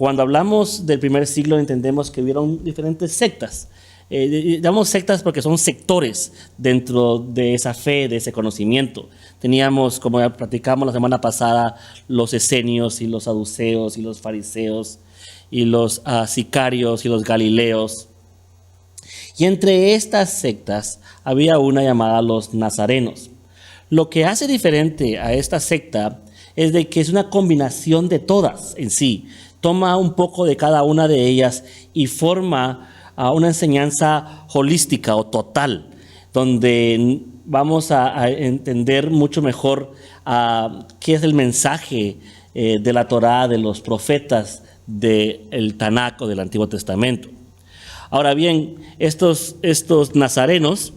Cuando hablamos del primer siglo entendemos que hubieron diferentes sectas. Llamamos sectas porque son sectores dentro de esa fe, de ese conocimiento. Teníamos, como ya platicamos la semana pasada, los esenios y los saduceos y los fariseos y los sicarios y los galileos. Y entre estas sectas había una llamada los nazarenos. Lo que hace diferente a esta secta es de que es una combinación de todas en sí. Toma un poco de cada una de ellas y forma una enseñanza holística o total, donde vamos a entender mucho mejor qué es el mensaje de la Torá, de los profetas, del Tanakh o del Antiguo Testamento. Ahora bien, estos nazarenos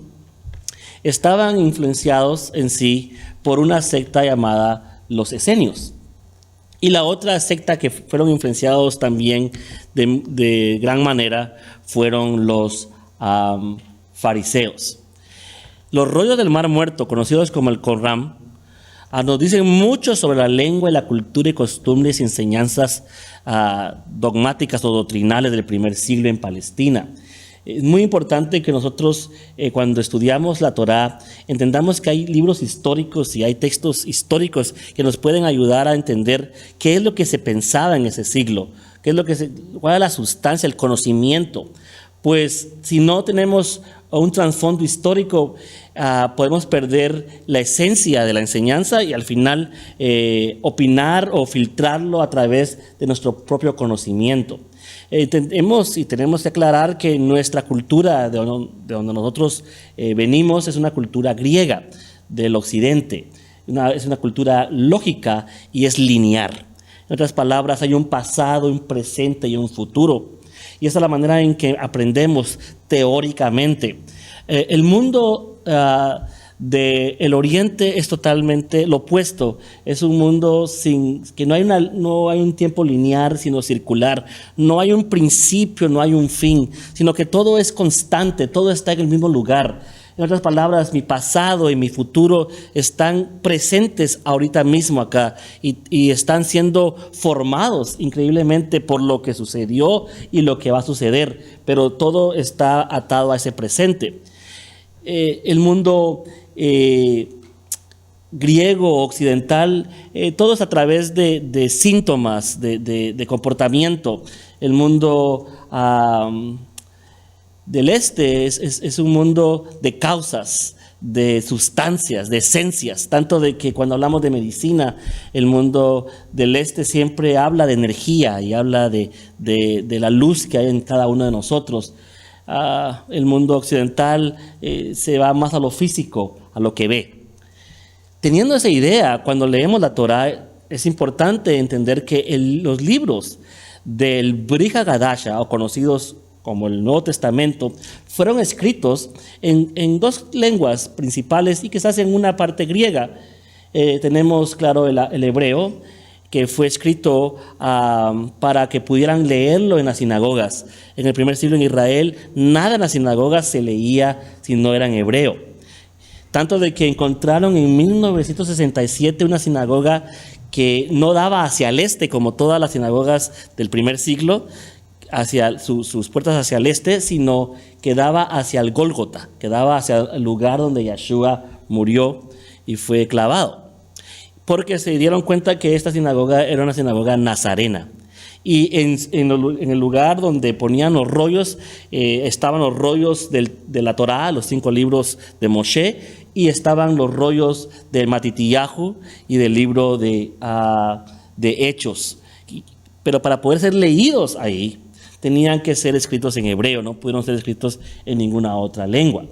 estaban influenciados en sí por una secta llamada los esenios. Y la otra secta que fueron influenciados también de gran manera fueron los fariseos. Los rollos del Mar Muerto, conocidos como el Corán, nos dicen mucho sobre la lengua y la cultura y costumbres y enseñanzas dogmáticas o doctrinales del primer siglo en Palestina. Es muy importante que nosotros, cuando estudiamos la Torá, entendamos que hay libros históricos y hay textos históricos que nos pueden ayudar a entender qué es lo que se pensaba en ese siglo, cuál es la sustancia, el conocimiento. Pues si no tenemos un trasfondo histórico, podemos perder la esencia de la enseñanza y al final opinar o filtrarlo a través de nuestro propio conocimiento. Tenemos que aclarar que nuestra cultura, de donde nosotros venimos, es una cultura griega del occidente. Es una cultura lógica y es lineal. En otras palabras, hay un pasado, un presente y un futuro. Y esa es la manera en que aprendemos teóricamente. El mundo del Oriente es totalmente lo opuesto. Es un mundo que no hay un tiempo lineal, sino circular. No hay un principio, no hay un fin, sino que todo es constante, todo está en el mismo lugar. En otras palabras, mi pasado y mi futuro están presentes ahorita mismo acá y están siendo formados increíblemente por lo que sucedió y lo que va a suceder, pero todo está atado a ese presente. El mundo griego, occidental, todo es a través de síntomas, de comportamiento. El mundo del este es un mundo de causas, de sustancias, de esencias, tanto de que cuando hablamos de medicina, el mundo del este siempre habla de energía y habla de la luz que hay en cada uno de nosotros. El mundo occidental se va más a lo físico, a lo que ve. Teniendo esa idea, cuando leemos la Torá, es importante entender que los libros del Brit Hadashah, o conocidos como el Nuevo Testamento, fueron escritos en dos lenguas principales y quizás en una parte griega. Tenemos, claro, el hebreo, que fue escrito para que pudieran leerlo en las sinagogas. En el primer siglo en Israel, nada en las sinagogas se leía si no era en hebreo. Tanto de que encontraron en 1967 una sinagoga que no daba hacia el este, como todas las sinagogas del primer siglo, hacia sus puertas hacia el este, sino que daba hacia el Gólgota, que daba hacia el lugar donde Yeshua murió y fue clavado. Porque se dieron cuenta que esta sinagoga era una sinagoga nazarena. Y en el lugar donde ponían los rollos, estaban los rollos de la Torá, los 5 libros de Moshe, y estaban los rollos del Matitillahu y del libro de Hechos. Pero para poder ser leídos ahí, tenían que ser escritos en hebreo, no pudieron ser escritos en ninguna otra lengua.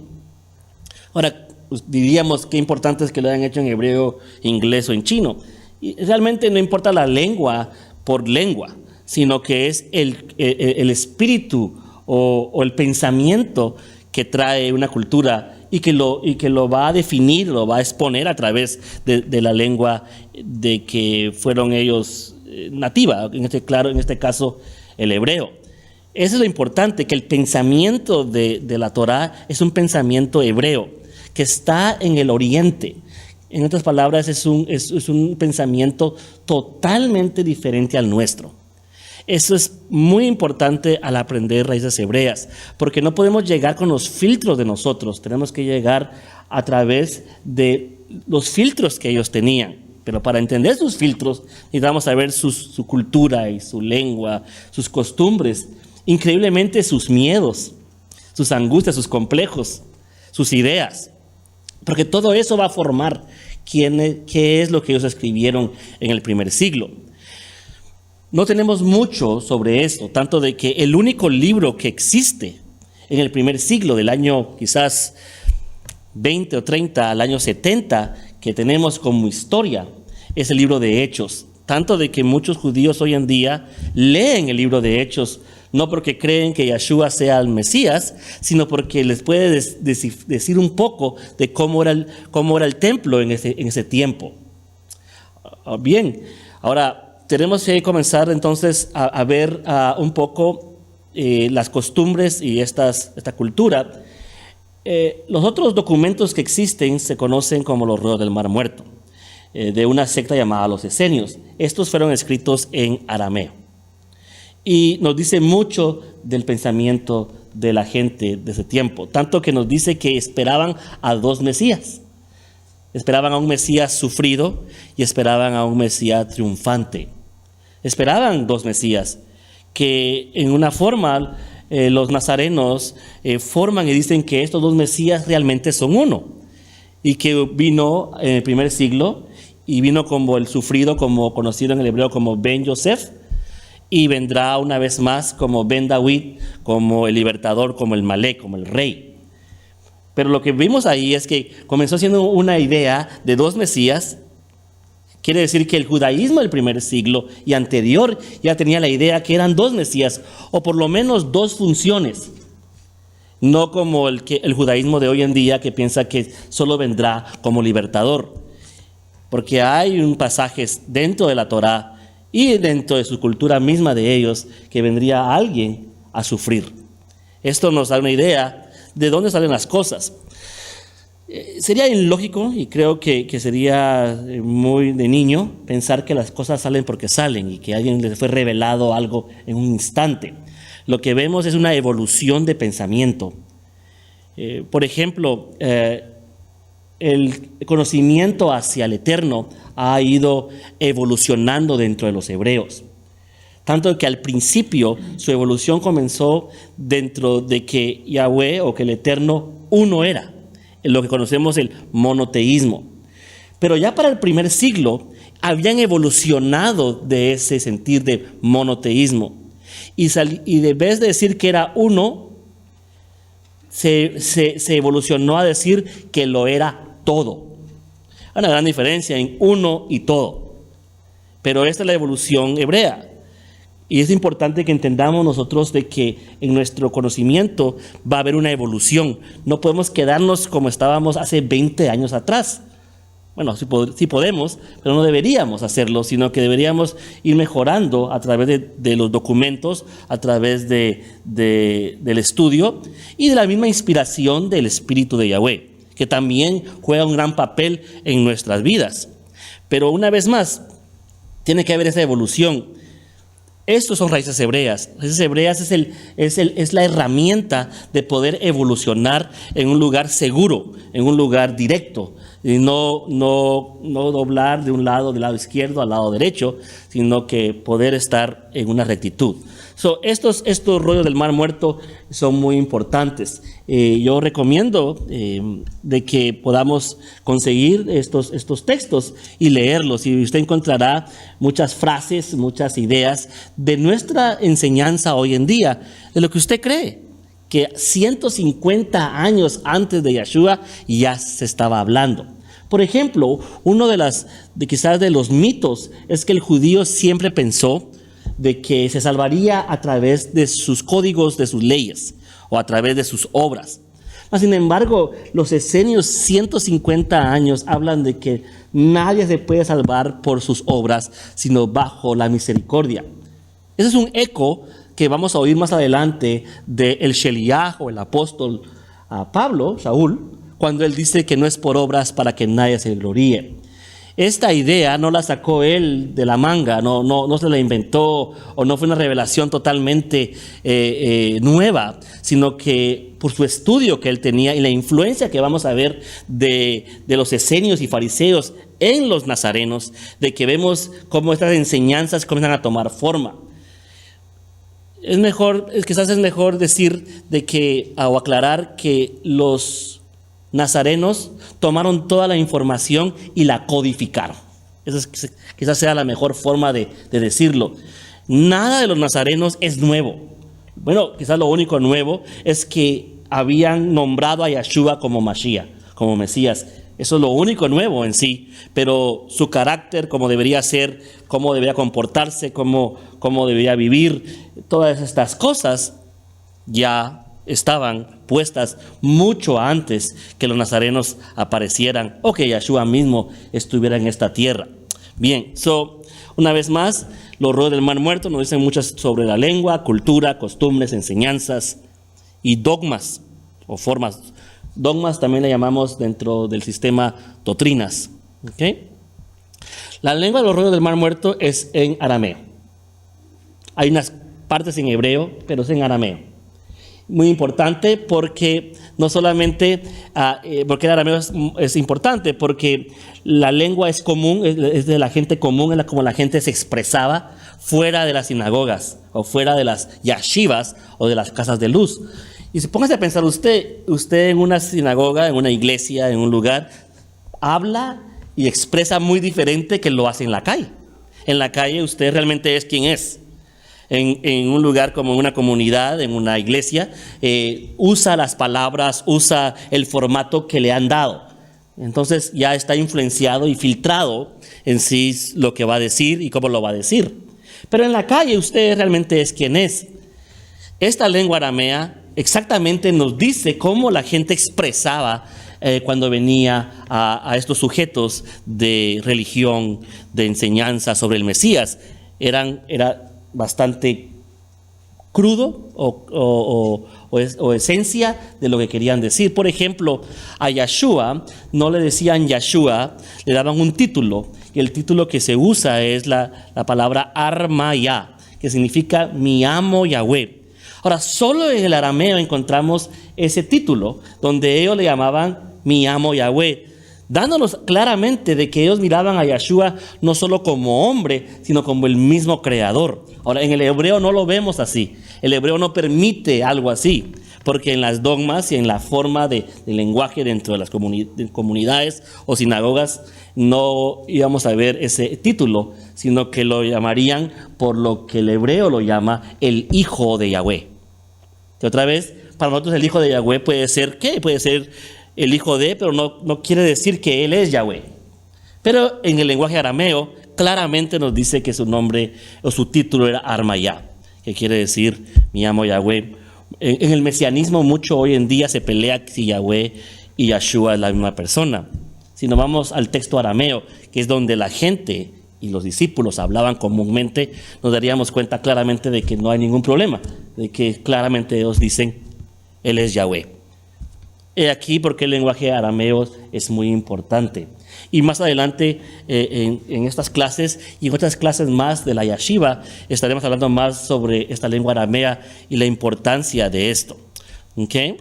Ahora, pues, diríamos qué importante es que lo hayan hecho en hebreo, inglés o en chino. Y realmente no importa la lengua por lengua, sino que es el espíritu o el pensamiento que trae una cultura y que lo va a definir, lo va a exponer a través de la lengua de que fueron ellos nativa, en este caso el hebreo. Eso es lo importante, que el pensamiento de la Torá es un pensamiento hebreo, que está en el oriente. En otras palabras, es un pensamiento totalmente diferente al nuestro. Eso es muy importante al aprender raíces hebreas, porque no podemos llegar con los filtros de nosotros, tenemos que llegar a través de los filtros que ellos tenían. Pero para entender sus filtros necesitamos saber su cultura y su lengua, sus costumbres, increíblemente sus miedos, sus angustias, sus complejos, sus ideas. Porque todo eso va a formar qué es lo que ellos escribieron en el primer siglo. No tenemos mucho sobre esto, tanto de que el único libro que existe en el primer siglo, del año quizás 20 o 30 al año 70, que tenemos como historia, es el libro de Hechos. Tanto de que muchos judíos hoy en día leen el libro de Hechos, no porque creen que Yeshua sea el Mesías, sino porque les puede decir un poco de cómo era el templo en ese tiempo. Bien, ahora tenemos que comenzar entonces a ver un poco las costumbres y esta cultura. Los otros documentos que existen se conocen como los Rollos del Mar Muerto, de una secta llamada los Esenios. Estos fueron escritos en arameo. Y nos dice mucho del pensamiento de la gente de ese tiempo, tanto que nos dice que esperaban a dos Mesías. Esperaban a un Mesías sufrido y esperaban a un Mesías triunfante. Esperaban dos Mesías, que en una forma los nazarenos forman y dicen que estos dos Mesías realmente son uno, y que vino en el primer siglo, y vino como el sufrido, como conocido en el hebreo como Ben Yosef, y vendrá una vez más como Ben David, como el libertador, como el Malek, como el rey. Pero lo que vimos ahí es que comenzó siendo una idea de dos Mesías. Quiere decir que el judaísmo del primer siglo y anterior ya tenía la idea que eran dos Mesías, o por lo menos dos funciones. No como el judaísmo de hoy en día, que piensa que solo vendrá como libertador. Porque hay un pasaje dentro de la Torá y dentro de su cultura misma de ellos, que vendría alguien a sufrir. Esto nos da una idea de dónde salen las cosas. Sería ilógico, y creo que sería muy de niño, pensar que las cosas salen porque salen y que a alguien le fue revelado algo en un instante. Lo que vemos es una evolución de pensamiento. Por ejemplo, el conocimiento hacia el Eterno ha ido evolucionando dentro de los hebreos. Tanto que al principio su evolución comenzó dentro de que Yahweh, o que el Eterno, uno era, en lo que conocemos el monoteísmo. Pero ya para el primer siglo habían evolucionado de ese sentir de monoteísmo. Y de vez de decir que era uno, se evolucionó a decir que lo era todo. Hay una gran diferencia en uno y todo. Pero esta es la evolución hebrea. Y es importante que entendamos nosotros de que en nuestro conocimiento va a haber una evolución. No podemos quedarnos como estábamos hace 20 años atrás. Bueno, sí podemos, pero no deberíamos hacerlo, sino que deberíamos ir mejorando a través de los documentos, a través del estudio y de la misma inspiración del Espíritu de Yahweh, que también juega un gran papel en nuestras vidas. Pero una vez más, tiene que haber esa evolución. Estos son raíces hebreas. Raíces hebreas es la herramienta de poder evolucionar en un lugar seguro, en un lugar directo, y no doblar del lado izquierdo al lado derecho, sino que poder estar en una rectitud. Estos rollos del Mar Muerto son muy importantes. Yo recomiendo de que podamos conseguir estos textos y leerlos, y usted encontrará muchas frases, muchas ideas de nuestra enseñanza hoy en día, de lo que usted cree, que 150 años antes de Yeshua ya se estaba hablando. Por ejemplo, uno quizás de los mitos es que el judío siempre pensó de que se salvaría a través de sus códigos, de sus leyes, o a través de sus obras. Sin embargo, los esenios 150 años hablan de que nadie se puede salvar por sus obras, sino bajo la misericordia. Ese es un eco que vamos a oír más adelante del Sheliach, o el apóstol Pablo, Saúl, cuando él dice que no es por obras para que nadie se gloríe. Esta idea no la sacó él de la manga, no se la inventó o no fue una revelación totalmente nueva, sino que por su estudio que él tenía y la influencia que vamos a ver de los esenios y fariseos en los nazarenos, de que vemos cómo estas enseñanzas comienzan a tomar forma. Quizás es mejor decir o aclarar que los nazarenos tomaron toda la información y la codificaron. Quizás sea la mejor forma de decirlo. Nada de los nazarenos es nuevo. Bueno, quizás lo único nuevo es que habían nombrado a Yeshua como Mashiach, como Mesías. Eso es lo único nuevo en sí, pero su carácter, cómo debería ser, cómo debería comportarse, cómo debería vivir, todas estas cosas ya estaban puestas mucho antes que los nazarenos aparecieran o que Yeshua mismo estuviera en esta tierra. Bien, una vez más, los rollos del Mar Muerto nos dicen muchas sobre la lengua, cultura, costumbres, enseñanzas y dogmas o formas. Dogmas también le llamamos dentro del sistema doctrinas. ¿Okay? La lengua de los rollos del Mar Muerto es en arameo. Hay unas partes en hebreo, pero es en arameo. Muy importante porque no solamente, porque el arameo es importante, porque la lengua es común, es de la gente común, es como la gente se expresaba fuera de las sinagogas o fuera de las yashivas o de las casas de luz. Y si póngase a pensar usted en una sinagoga, en una iglesia, en un lugar, habla y expresa muy diferente que lo hace en la calle. En la calle usted realmente es quien es. En un lugar como una comunidad, en una iglesia, usa las palabras, usa el formato que le han dado. Entonces ya está influenciado y filtrado en sí lo que va a decir y cómo lo va a decir. Pero en la calle usted realmente es quien es. Esta lengua aramea exactamente nos dice cómo la gente expresaba cuando venía a estos sujetos de religión, de enseñanza sobre el Mesías. Era bastante crudo o esencia de lo que querían decir. Por ejemplo, a Yeshua no le decían Yeshua, le daban un título, y el título que se usa es la palabra Armaya, que significa mi amo Yahweh. Ahora, solo en el arameo encontramos ese título, donde ellos le llamaban mi amo Yahweh, dándonos claramente de que ellos miraban a Yeshua no solo como hombre, sino como el mismo creador. Ahora, en el hebreo no lo vemos así. El hebreo no permite algo así, porque en las dogmas y en la forma de lenguaje dentro de las comunidades o sinagogas no íbamos a ver ese título, sino que lo llamarían por lo que el hebreo lo llama el hijo de Yahweh. Y otra vez, para nosotros el hijo de Yahweh puede ser ¿qué? Puede ser el hijo de, pero no quiere decir que él es Yahweh. Pero en el lenguaje arameo claramente nos dice que su nombre o su título era Armaya, que quiere decir mi amo Yahweh. En el mesianismo mucho hoy en día se pelea si Yahweh y Yeshua es la misma persona. Si nos vamos al texto arameo, que es donde la gente y los discípulos hablaban comúnmente, nos daríamos cuenta claramente de que no hay ningún problema, de que claramente ellos dicen, él es Yahweh. He aquí porque el lenguaje arameo es muy importante. Y más adelante en estas clases y en otras clases más de la yeshiva estaremos hablando más sobre esta lengua aramea y la importancia de esto. ¿Okay?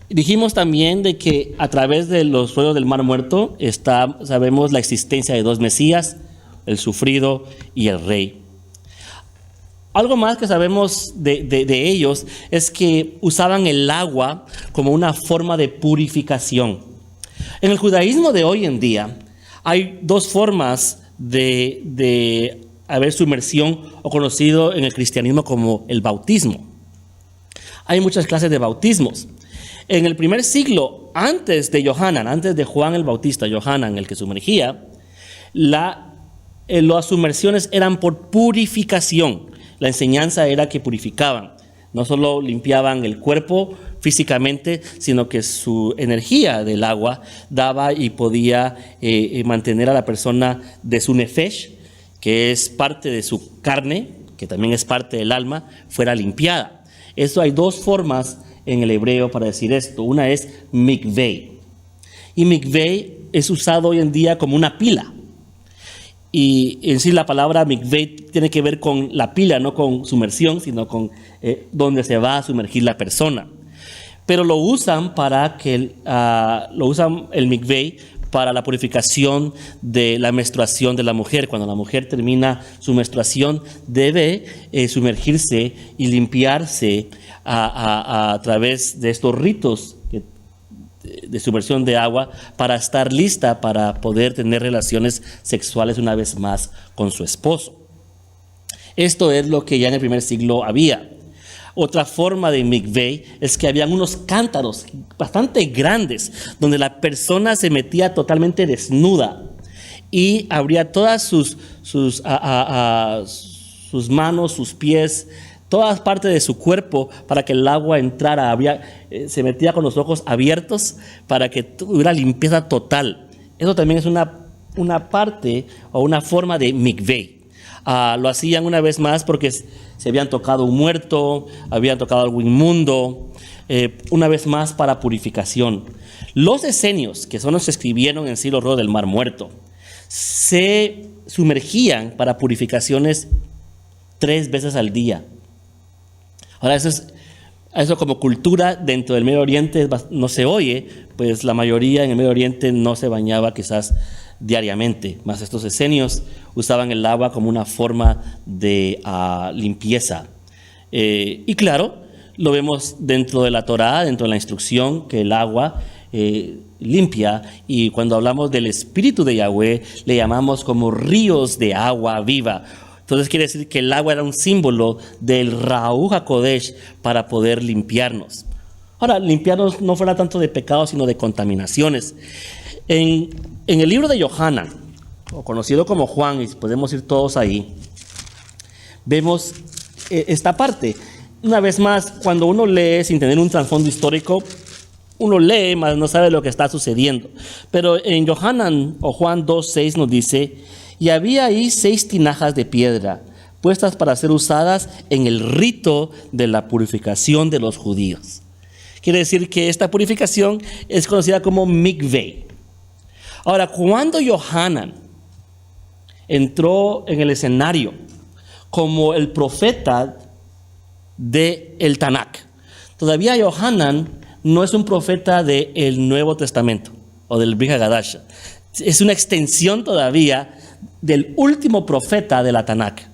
Dijimos también de que a través de los rollos del Mar Muerto sabemos la existencia de dos Mesías, el sufrido y el rey. Algo más que sabemos de ellos es que usaban el agua como una forma de purificación. En el judaísmo de hoy en día hay dos formas de haber sumersión o conocido en el cristianismo como el bautismo. Hay muchas clases de bautismos. En el primer siglo, antes de Juan el Bautista, Yohanan, el que sumergía, las sumersiones eran por purificación. La enseñanza era que purificaban. No solo limpiaban el cuerpo físicamente, sino que su energía del agua daba y podía mantener a la persona de su nefesh, que es parte de su carne, que también es parte del alma, fuera limpiada. Eso hay dos formas en el hebreo para decir esto. Una es mikveh. Y mikveh es usado hoy en día como una pila. Y en sí la palabra mikveh tiene que ver con la pila, no con sumersión, sino con donde se va a sumergir la persona. Pero lo usan el mikveh para la purificación de la menstruación de la mujer. Cuando la mujer termina su menstruación, debe sumergirse y limpiarse a través de estos ritos de sumersión de agua para estar lista para poder tener relaciones sexuales una vez más con su esposo. Esto es lo que ya en el primer siglo había. Otra forma de mikveh es que habían unos cántaros bastante grandes donde la persona se metía totalmente desnuda y abría todas sus manos, sus pies, todas partes de su cuerpo para que el agua entrara. Se metía con los ojos abiertos para que tuviera limpieza total. Eso también es una parte o una forma de mikveh. Lo hacían una vez más porque se habían tocado un muerto, habían tocado algo inmundo, una vez más para purificación. Los esenios, que son los que escribieron en sí los rollos del Mar Muerto, se sumergían para purificaciones 3 veces al día. Ahora, eso como cultura dentro del Medio Oriente no se oye, pues la mayoría en el Medio Oriente no se bañaba quizás diariamente, más estos esenios usaban el agua como una forma de limpieza. Y claro, lo vemos dentro de la Torá, dentro de la instrucción, que el agua limpia, y cuando hablamos del Espíritu de Yahweh, le llamamos como ríos de agua viva. Entonces quiere decir que el agua era un símbolo del Ruach HaKodesh para poder limpiarnos. Ahora, limpiarnos no fuera tanto de pecados, sino de contaminaciones. En el libro de Yohanan, o conocido como Juan, y podemos ir todos ahí, vemos esta parte. Una vez más, cuando uno lee sin tener un trasfondo histórico, uno lee, mas no sabe lo que está sucediendo. Pero en Yohanan o Juan 2:6 nos dice: y había ahí 6 tinajas de piedra, puestas para ser usadas en el rito de la purificación de los judíos. Quiere decir que esta purificación es conocida como mikveh. Ahora, cuando Yohanan entró en el escenario como el profeta del Tanakh, todavía Yohanan no es un profeta del Nuevo Testamento o del Brit Hadasha. Es una extensión todavía del último profeta de la Tanakh.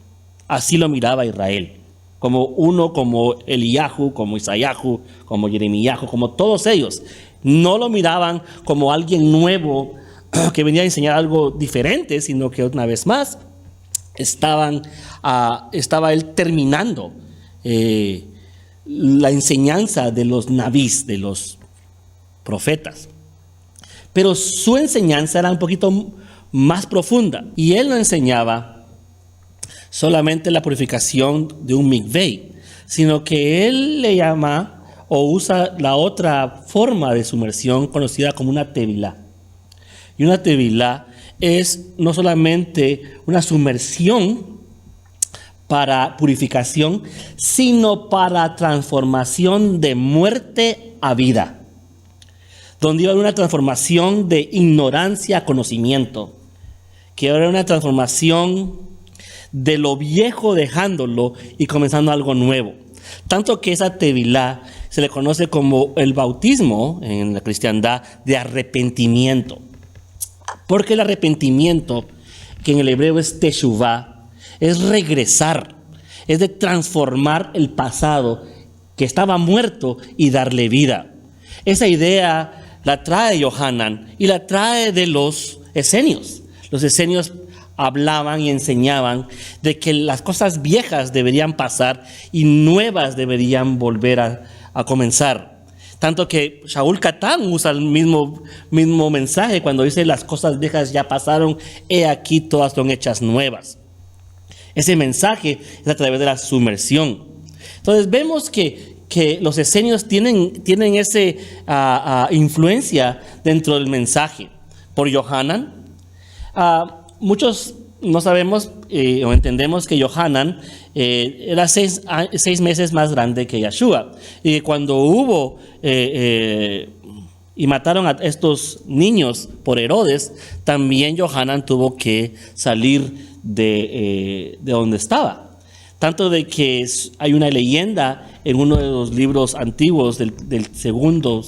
Así lo miraba Israel, como Eliyahu, como Isayahu, como Jeremías, como todos ellos. No lo miraban como alguien nuevo que venía a enseñar algo diferente, sino que una vez más estaba él terminando la enseñanza de los nabís, de los profetas. Pero su enseñanza era un poquito más profunda, y él no enseñaba solamente la purificación de un mikveh, sino que él le llama o usa la otra forma de sumersión conocida como una tevilá. Y una tevilá es no solamente una sumersión para purificación, sino para transformación de muerte a vida, donde iba a haber una transformación de ignorancia a conocimiento, que era una transformación de lo viejo dejándolo y comenzando algo nuevo. Tanto que esa tevilá se le conoce como el bautismo en la cristiandad de arrepentimiento. Porque el arrepentimiento, que en el hebreo es teshuvá, es regresar, es de transformar el pasado que estaba muerto y darle vida. Esa idea la trae Yohanan y la trae de los esenios. Los esenios hablaban y enseñaban de que las cosas viejas deberían pasar y nuevas deberían volver a comenzar. Tanto que Shaul Katán usa el mismo mensaje cuando dice: las cosas viejas ya pasaron, he aquí todas son hechas nuevas. Ese mensaje es a través de la sumersión. Entonces vemos que los esenios tienen esa influencia dentro del mensaje. Por Yohanan, muchos no sabemos o entendemos que Yohanan era 6 meses más grande que Yeshua, y cuando hubo y mataron a estos niños por Herodes, también Johanan tuvo que salir de donde estaba. Tanto de que hay una leyenda en uno de los libros antiguos del segundo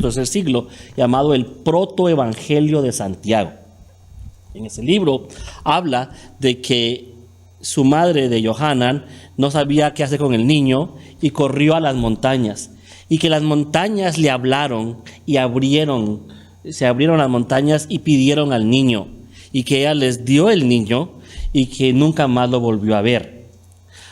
tercer siglo, llamado el Protoevangelio de Santiago. En ese libro habla de que su madre de Johanan no sabía qué hacer con el niño y corrió a las montañas. Y que las montañas le hablaron y se abrieron las montañas y pidieron al niño. Y que ella les dio el niño y que nunca más lo volvió a ver.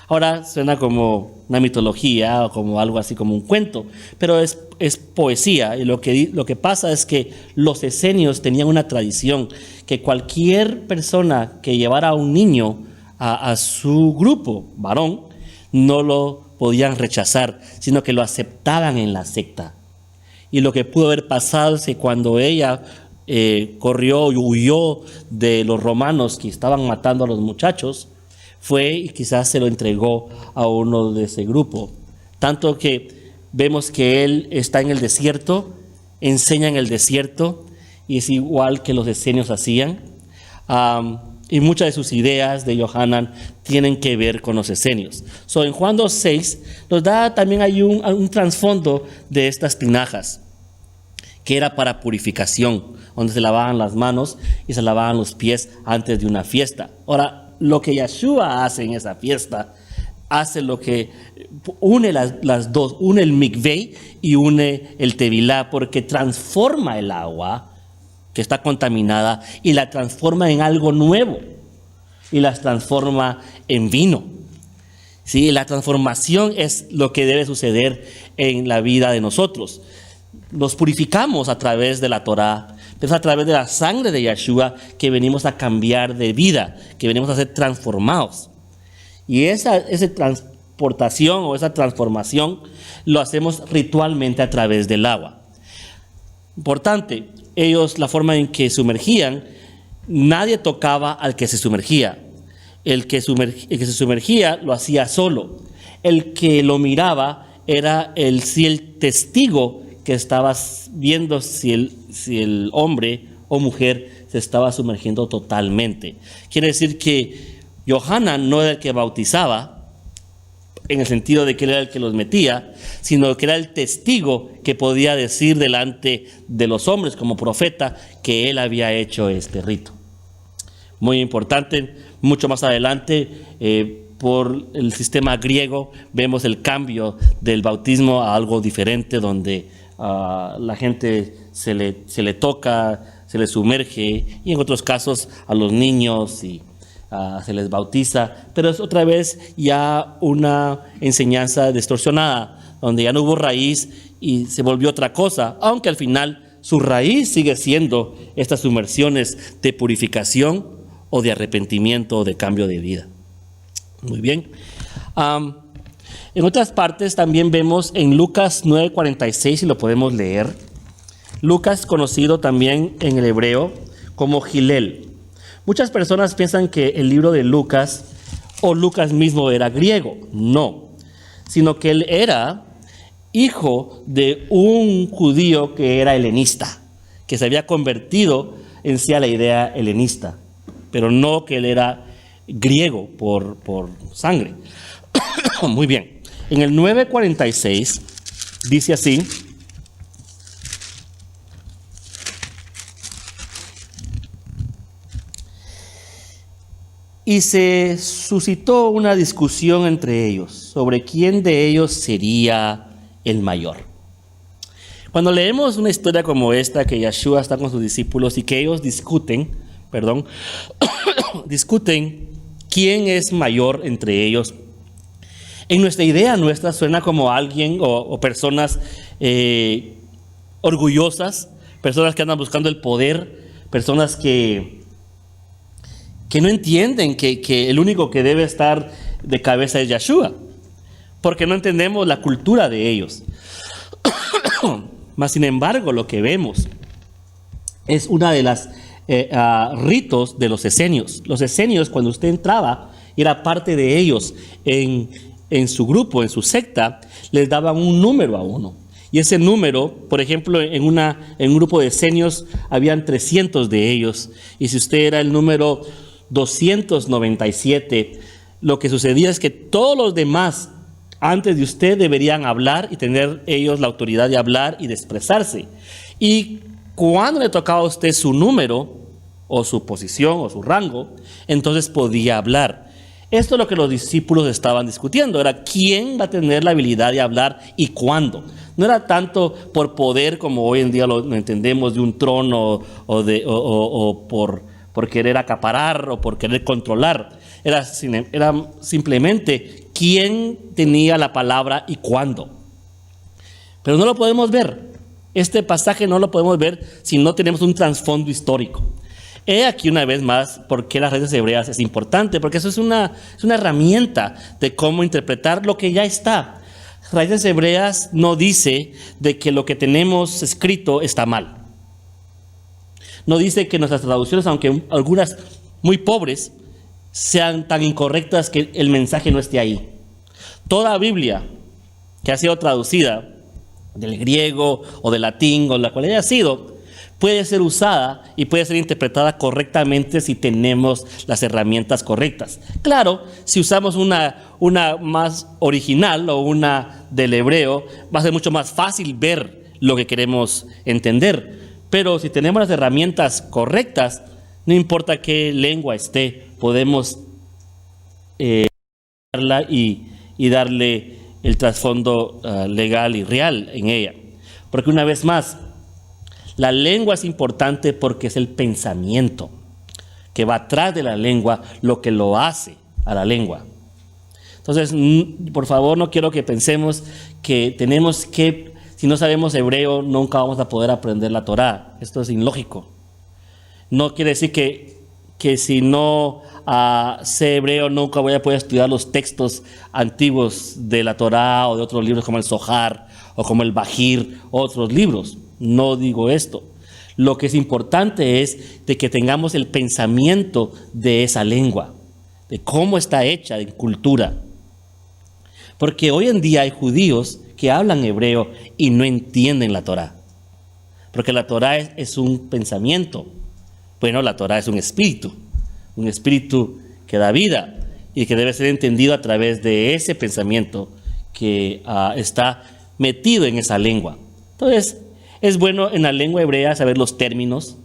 Ahora suena como una mitología o como algo así como un cuento, pero es poesía. Y lo que pasa es que los esenios tenían una tradición que cualquier persona que llevara a un niño a su grupo varón no lo podían rechazar, sino que lo aceptaban en la secta. Y lo que pudo haber pasado es que cuando ella corrió y huyó de los romanos que estaban matando a los muchachos, fue y quizás se lo entregó a uno de ese grupo. Tanto que vemos que él está en el desierto, enseña en el desierto, y es igual que los esenios hacían. Y muchas de sus ideas de Johanan tienen que ver con los esenios. En Juan 2:6 nos da también hay un trasfondo de estas tinajas, que era para purificación, donde se lavaban las manos y se lavaban los pies antes de una fiesta. Ahora, lo que Yeshua hace en esa fiesta, hace lo que une las dos, une el mikveh y une el tevilá, porque transforma el agua que está contaminada y la transforma en algo nuevo y las transforma en vino. ¿Sí? La transformación es lo que debe suceder en la vida de nosotros. Nos purificamos a través de la Torá, pero es a través de la sangre de Yeshua que venimos a cambiar de vida, que venimos a ser transformados. Y esa transportación o esa transformación lo hacemos ritualmente a través del agua. Importante, ellos, la forma en que sumergían, nadie tocaba al que se sumergía. El que se sumergía lo hacía solo. El que lo miraba era el testigo que estaba viendo si el hombre o mujer se estaba sumergiendo totalmente. Quiere decir que Johanan no era el que bautizaba, en el sentido de que él era el que los metía, sino que era el testigo que podía decir delante de los hombres como profeta que él había hecho este rito. Muy importante, mucho más adelante, por el sistema griego, vemos el cambio del bautismo a algo diferente, donde la gente se le toca, se le sumerge, y en otros casos a los niños y se les bautiza, pero es otra vez ya una enseñanza distorsionada, donde ya no hubo raíz y se volvió otra cosa, aunque al final su raíz sigue siendo estas sumersiones de purificación o de arrepentimiento o de cambio de vida. Muy bien. En otras partes también vemos en Lucas 9:46, y lo podemos leer. Lucas, conocido también en el hebreo como Gilel. Muchas personas piensan que el libro de Lucas o Lucas mismo era griego. No, sino que él era hijo de un judío que era helenista, que se había convertido en sí a la idea helenista, pero no que él era griego por sangre. Muy bien. En el 9:46 dice así: y se suscitó una discusión entre ellos sobre quién de ellos sería el mayor. Cuando leemos una historia como esta, que Yeshua está con sus discípulos y que ellos discuten quién es mayor entre ellos, en nuestra idea suena como alguien o personas orgullosas, personas que andan buscando el poder, personas que no entienden que el único que debe estar de cabeza es Yeshua, porque no entendemos la cultura de ellos. Mas, sin embargo, lo que vemos es una de las ritos de los esenios. Los esenios, cuando usted entraba, era parte de ellos en su grupo, en su secta, les daban un número a uno. Y ese número, por ejemplo, en un grupo de esenios habían 300 de ellos. Y si usted era el número 297, lo que sucedía es que todos los demás antes de usted deberían hablar y tener ellos la autoridad de hablar y de expresarse. Y cuando le tocaba a usted su número, o su posición, o su rango, entonces podía hablar. Esto es lo que los discípulos estaban discutiendo, era quién va a tener la habilidad de hablar y cuándo. No era tanto por poder como hoy en día lo entendemos, de un trono o por querer acaparar o por querer controlar. Era simplemente quién tenía la palabra y cuándo. Pero no lo podemos ver. Este pasaje no lo podemos ver si no tenemos un trasfondo histórico. He aquí una vez más por qué las raíces hebreas es importante, porque eso es una herramienta de cómo interpretar lo que ya está. Raíces hebreas no dice de que lo que tenemos escrito está mal. No dice que nuestras traducciones, aunque algunas muy pobres, sean tan incorrectas que el mensaje no esté ahí. Toda Biblia que ha sido traducida del griego o del latín o la cual haya sido, puede ser usada y puede ser interpretada correctamente si tenemos las herramientas correctas. Claro, si usamos una más original o una del hebreo, va a ser mucho más fácil ver lo que queremos entender. Pero si tenemos las herramientas correctas, no importa qué lengua esté, podemos darla y darle el trasfondo legal y real en ella. Porque una vez más, la lengua es importante porque es el pensamiento que va atrás de la lengua lo que lo hace a la lengua. Entonces, por favor, no quiero que pensemos que tenemos que, si no sabemos hebreo, nunca vamos a poder aprender la Torá. Esto es ilógico. No quiere decir que si no sé hebreo, nunca voy a poder estudiar los textos antiguos de la Torá o de otros libros como el Zohar o como el Bajir, otros libros. No digo esto. Lo que es importante es de que tengamos el pensamiento de esa lengua, de cómo está hecha, de cultura. Porque hoy en día hay judíos que hablan hebreo y no entienden la Torá. Porque la Torá es un pensamiento. Bueno, la Torá es un espíritu que da vida y que debe ser entendido a través de ese pensamiento que está metido en esa lengua. Entonces, es bueno en la lengua hebrea saber los términos,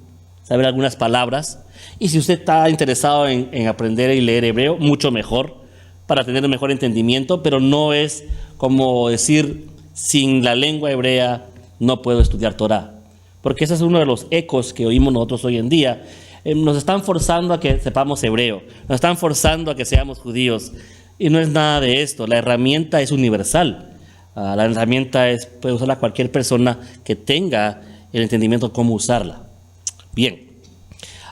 saber algunas palabras. Y si usted está interesado en aprender y leer hebreo, mucho mejor, para tener un mejor entendimiento. Pero no es como decir, sin la lengua hebrea no puedo estudiar Torá. Porque ese es uno de los ecos que oímos nosotros hoy en día. Nos están forzando a que sepamos hebreo, nos están forzando a que seamos judíos. Y no es nada de esto. La herramienta es universal. La herramienta puede usarla cualquier persona que tenga el entendimiento de cómo usarla. Bien.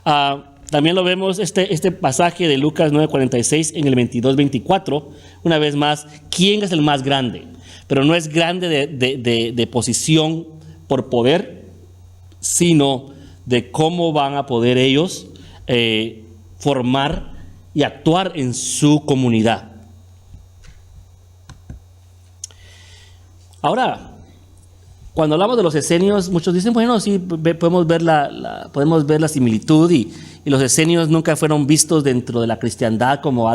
También lo vemos este pasaje de Lucas 9:46 en el 22:24. Una vez más, ¿quién es el más grande? Pero no es grande de posición por poder, sino de cómo van a poder ellos formar y actuar en su comunidad. Ahora, cuando hablamos de los esenios, muchos dicen, bueno, sí, podemos ver la similitud y los esenios nunca fueron vistos dentro de la cristiandad como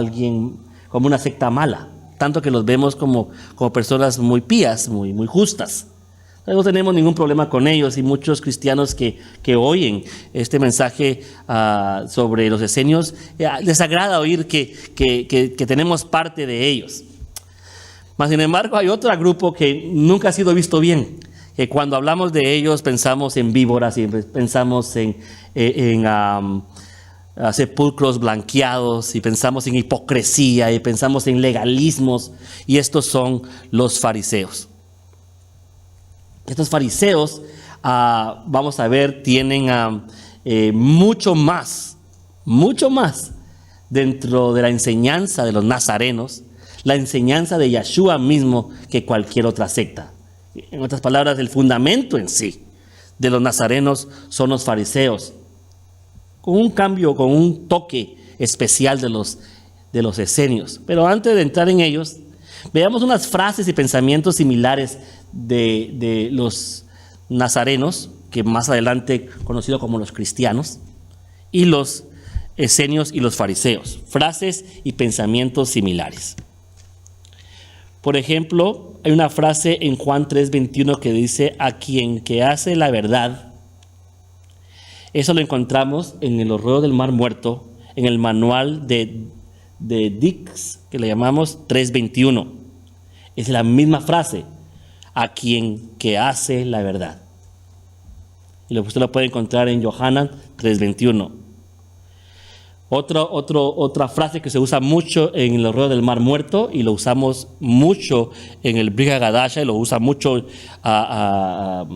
una secta mala, tanto que los vemos como personas muy pías, muy justas. No tenemos ningún problema con ellos, y muchos cristianos que oyen este mensaje sobre los esenios, les agrada oír que tenemos parte de ellos. Mas, sin embargo, hay otro grupo que nunca ha sido visto bien, que cuando hablamos de ellos pensamos en víboras y pensamos en sepulcros blanqueados y pensamos en hipocresía y pensamos en legalismos, y estos son los fariseos. Estos fariseos, vamos a ver, tienen mucho más dentro de la enseñanza de los nazarenos, la enseñanza de Yeshua mismo, que cualquier otra secta. En otras palabras, el fundamento en sí de los nazarenos son los fariseos, con un cambio, con un toque especial de los esenios. Pero antes de entrar en ellos, veamos unas frases y pensamientos similares de los nazarenos, que más adelante conocido como los cristianos, y los esenios y los fariseos, frases y pensamientos similares. Por ejemplo, hay una frase en Juan 3:21 que dice: a quien que hace la verdad. Eso lo encontramos en los Rollos del Mar Muerto, en el manual de Dix, que le llamamos 3:21. Es la misma frase: a quien que hace la verdad. Y usted lo puede encontrar en Yohanan 3:21. Otra frase que se usa mucho en los Rollos del Mar Muerto, y lo usamos mucho en el Brit Hadashah, y lo usa mucho la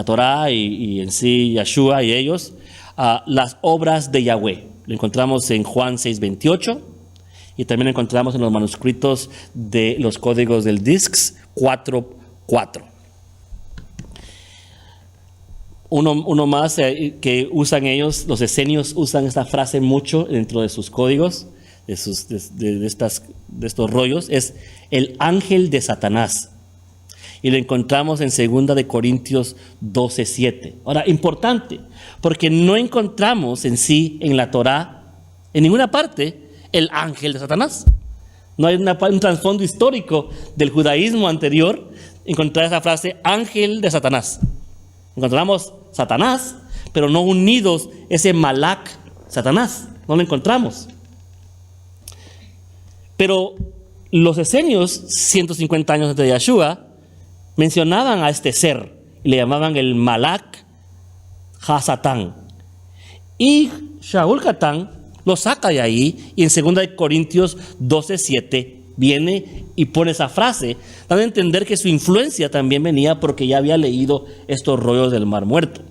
Torá y en sí Yeshua y ellos, las obras de Yahweh. Lo encontramos en Juan 6:28, y también lo encontramos en los manuscritos de los códigos del DISC 4:4. Uno más que usan ellos, los esenios usan esta frase mucho dentro de sus códigos, de estos rollos, es el ángel de Satanás. Y lo encontramos en 2 de Corintios 12:7. Ahora, importante, porque no encontramos en sí, en la Torá, en ninguna parte, el ángel de Satanás. No hay un trasfondo histórico del judaísmo anterior encontrar esa frase ángel de Satanás. Encontramos Satanás, pero no unidos ese Malak Satanás. No lo encontramos. Pero los esenios, 150 años antes de Yeshua, mencionaban a este ser y le llamaban el Malak HaSatán. Y Shaul Catán lo saca de ahí, y en 2 de Corintios 12:7 viene y pone esa frase, dando a entender que su influencia también venía porque ya había leído estos rollos del Mar Muerto.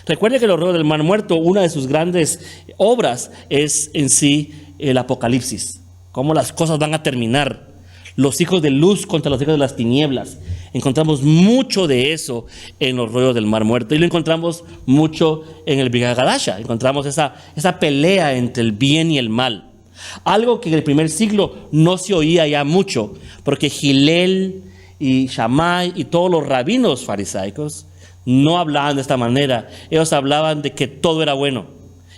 Recuerde que los rollos del Mar Muerto, una de sus grandes obras es en sí el Apocalipsis, cómo las cosas van a terminar, los hijos de luz contra los hijos de las tinieblas. Encontramos mucho de eso en los rollos del Mar Muerto, y lo encontramos mucho en el Brit Hadashah. Encontramos esa pelea entre el bien y el mal. Algo que en el primer siglo no se oía ya mucho, porque Hillel y Shammai y todos los rabinos farisaicos no hablaban de esta manera. Ellos hablaban de que todo era bueno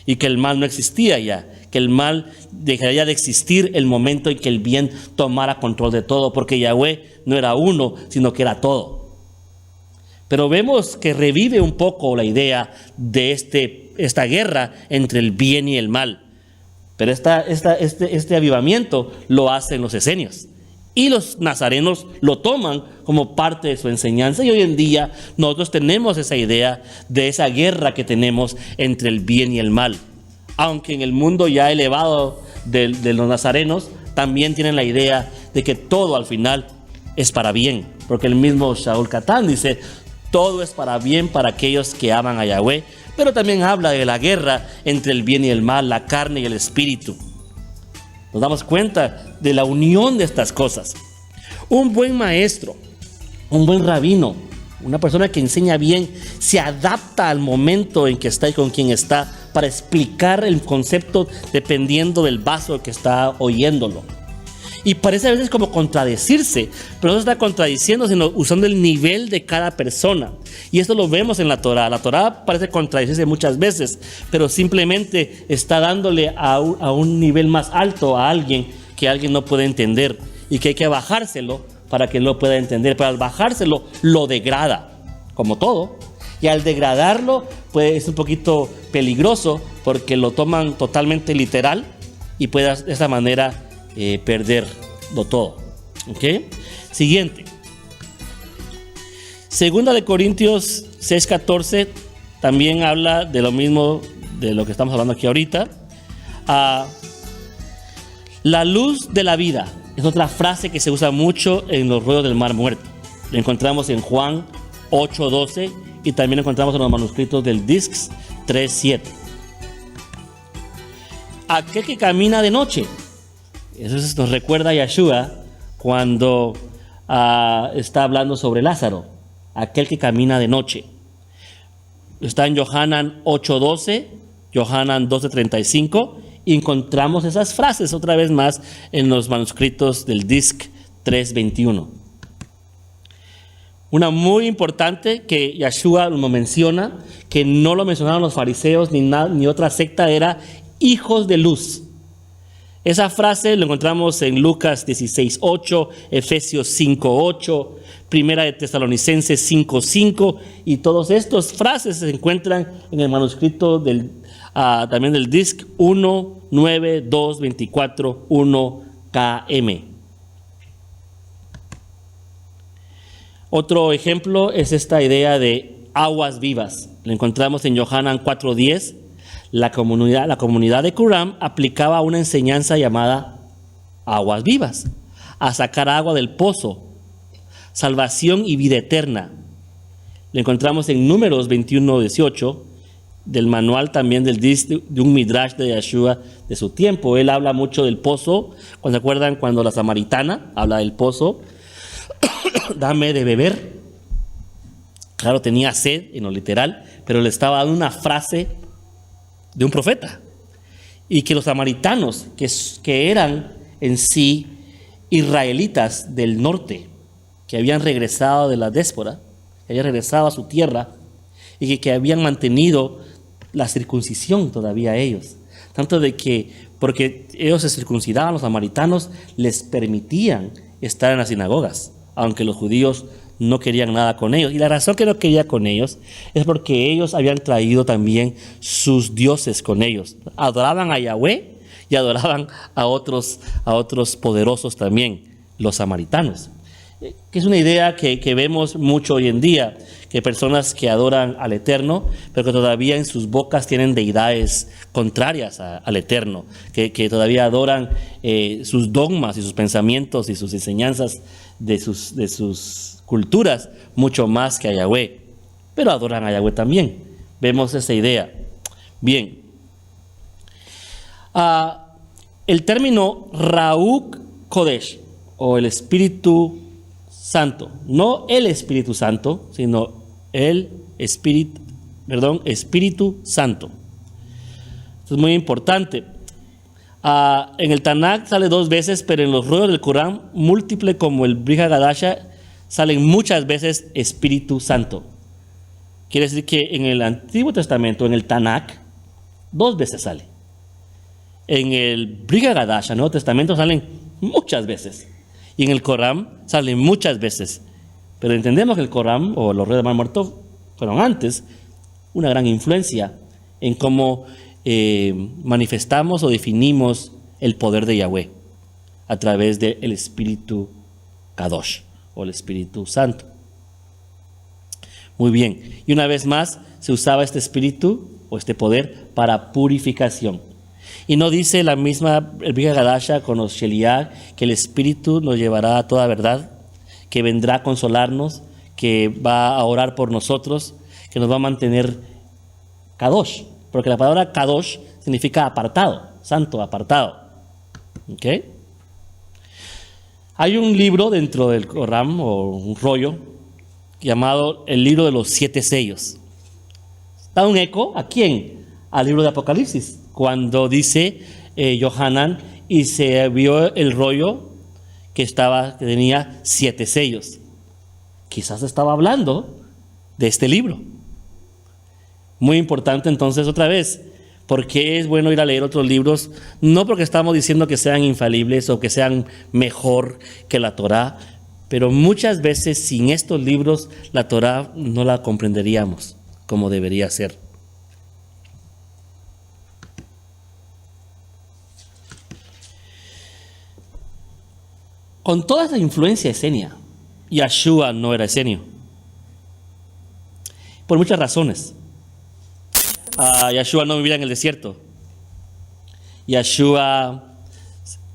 y que el mal no existía ya, que el mal dejaría de existir el momento en que el bien tomara control de todo, porque Yahweh no era uno, sino que era todo. Pero vemos que revive un poco la idea de esta guerra entre el bien y el mal. Pero este avivamiento lo hacen los esenios, y los nazarenos lo toman como parte de su enseñanza, y hoy en día nosotros tenemos esa idea de esa guerra que tenemos entre el bien y el mal. Aunque en el mundo ya elevado de los nazarenos también tienen la idea de que todo al final es para bien, porque el mismo Shaul Catán dice: todo es para bien para aquellos que aman a Yahweh. Pero también habla de la guerra entre el bien y el mal, la carne y el espíritu. Nos damos cuenta de la unión de estas cosas. Un buen maestro, un buen rabino, una persona que enseña bien, se adapta al momento en que está y con quien está para explicar el concepto dependiendo del vaso que está oyéndolo. Y parece a veces como contradecirse, pero no se está contradiciendo, sino usando el nivel de cada persona. Y esto lo vemos en la Torá. La Torá parece contradecirse muchas veces, pero simplemente está dándole a un nivel más alto a alguien que alguien no puede entender, y que hay que bajárselo para que lo pueda entender. Pero al bajárselo lo degrada, como todo. Y al degradarlo, pues es un poquito peligroso, porque lo toman totalmente literal y puede de esta manera perderlo todo. ¿Okay? Siguiente. 2 de Corintios 6:14 también habla de lo mismo de lo que estamos hablando aquí ahorita. La luz de la vida es otra frase que se usa mucho en los rollos del Mar Muerto. Lo encontramos en Juan 8:12 y también lo encontramos en los manuscritos del DISC 3:7. Aquel que camina de noche. Eso nos recuerda a Yeshua cuando está hablando sobre Lázaro, aquel que camina de noche. Está en Yohanan 8:12, Yohanan 12:35, y encontramos esas frases otra vez más en los manuscritos del DISC 3:21. Una muy importante que Yeshua lo menciona, que no lo mencionaron los fariseos ni otra secta, era hijos de luz. Esa frase lo encontramos en Lucas 16:8, Efesios 5:8, Primera de Tesalonicenses 5:5, y todas estas frases se encuentran en el manuscrito también del DISC 19224 1KM. Otro ejemplo es esta idea de aguas vivas. Lo encontramos en Yohanan 4:10. La comunidad de Qumran aplicaba una enseñanza llamada aguas vivas, a sacar agua del pozo, salvación y vida eterna. Lo encontramos en Números 21:18, del manual también de un midrash de Yeshua de su tiempo. Él habla mucho del pozo. ¿Se acuerdan cuando la samaritana habla del pozo? Dame de beber. Claro, tenía sed en lo literal, pero le estaba dando una frase de un profeta. Y que los samaritanos, que eran en sí israelitas del norte, que habían regresado de la diáspora, que habían regresado a su tierra y que habían mantenido la circuncisión todavía ellos. Tanto de que, porque ellos se circuncidaban, los samaritanos les permitían estar en las sinagogas, aunque los judíos no querían nada con ellos. Y la razón que no quería con ellos es porque ellos habían traído también sus dioses con ellos. Adoraban a Yahweh y adoraban a otros poderosos también, los samaritanos. Que es una idea que vemos mucho hoy en día, que personas que adoran al Eterno, pero que todavía en sus bocas tienen deidades contrarias al Eterno, que todavía adoran sus dogmas y sus pensamientos y sus enseñanzas de sus culturas mucho más que a Yahweh, pero adoran a Yahweh también. Vemos esa idea. Bien. El término Raúk Kodesh, o el Espíritu Santo, no el Espíritu Santo, sino el Espíritu Santo. Esto es muy importante. En el Tanakh sale 2 veces, pero en los rollos del Corán, múltiple como el Brit Hadasha, salen muchas veces Espíritu Santo. Quiere decir que en el Antiguo Testamento, en el Tanakh, 2 veces sale. En el Brit Hadasha, Nuevo Testamento, salen muchas veces. Y en el Corán salen muchas veces. Pero entendemos que el Corán o los Reyes del Mar Muerto fueron antes una gran influencia en cómo manifestamos o definimos el poder de Yahweh a través del Espíritu Kadosh o el Espíritu Santo. Muy bien. Y una vez más se usaba este espíritu o este poder para purificación. Y no dice la misma el Brit Hadasha con los Sheliach que el Espíritu nos llevará a toda verdad, que vendrá a consolarnos, que va a orar por nosotros, que nos va a mantener Kadosh, porque la palabra Kadosh significa apartado, santo, apartado. ¿Ok? Hay un libro dentro del Corán o un rollo llamado el libro de los 7 sellos. Da un eco ¿a quién? Al libro de Apocalipsis. Cuando dice Yohanan y se vio el rollo que tenía 7 sellos. Quizás estaba hablando de este libro. Muy importante entonces otra vez, ¿por qué es bueno ir a leer otros libros? No porque estamos diciendo que sean infalibles o que sean mejor que la Torá, pero muchas veces sin estos libros la Torá no la comprenderíamos como debería ser. Con toda esta influencia esenia, Yeshua no era esenio. Por muchas razones. Yeshua no vivía en el desierto. Yeshua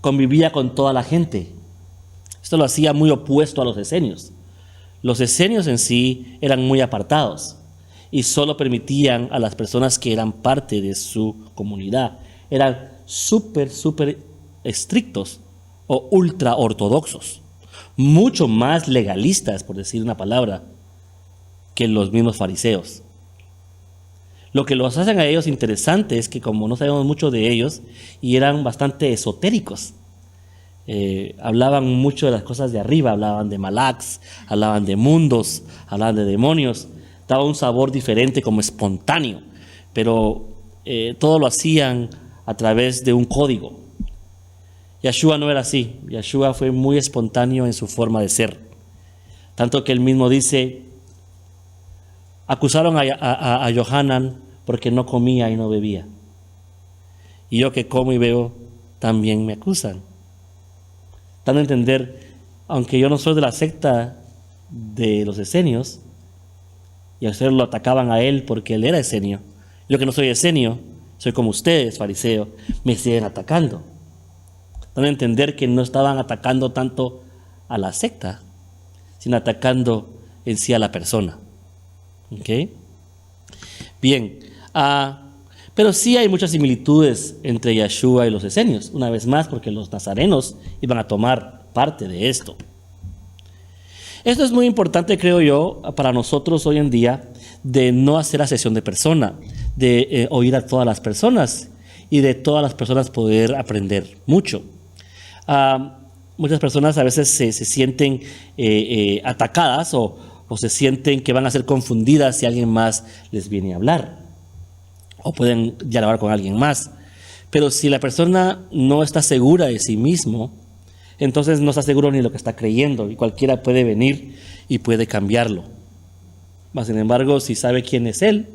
convivía con toda la gente. Esto lo hacía muy opuesto a los esenios. Los esenios en sí eran muy apartados y solo permitían a las personas que eran parte de su comunidad. Eran súper estrictos o ultra ortodoxos, mucho más legalistas, por decir una palabra, que los mismos fariseos. Lo que los hacen a ellos interesante es que como no sabemos mucho de ellos y eran bastante esotéricos, hablaban mucho de las cosas de arriba, hablaban de Malax, hablaban de mundos, hablaban de demonios, daba un sabor diferente, como espontáneo, pero todo lo hacían a través de un código. Yeshua no era así. Yeshua fue muy espontáneo en su forma de ser, tanto que él mismo dice: acusaron a Yohanan porque no comía y no bebía, y yo que como y veo también me acusan. Dando a entender, aunque yo no soy de la secta de los esenios, y a ustedes lo atacaban a él porque él era esenio, yo que no soy esenio, soy como ustedes, fariseo, me siguen atacando. Dando a entender que no estaban atacando tanto a la secta, sino atacando en sí a la persona. ¿Ok? Bien, pero sí hay muchas similitudes entre Yeshua y los esenios, una vez más porque los nazarenos iban a tomar parte de esto. Esto es muy importante, creo yo, para nosotros hoy en día, de no hacer asesión de persona, de oír a todas las personas y de todas las personas poder aprender mucho. Muchas personas a veces se sienten atacadas o se sienten que van a ser confundidas si alguien más les viene a hablar, o pueden dialogar con alguien más. Pero si la persona no está segura de sí mismo, entonces no está seguro ni lo que está creyendo, y cualquiera puede venir y puede cambiarlo. Mas, sin embargo, si sabe quién es él,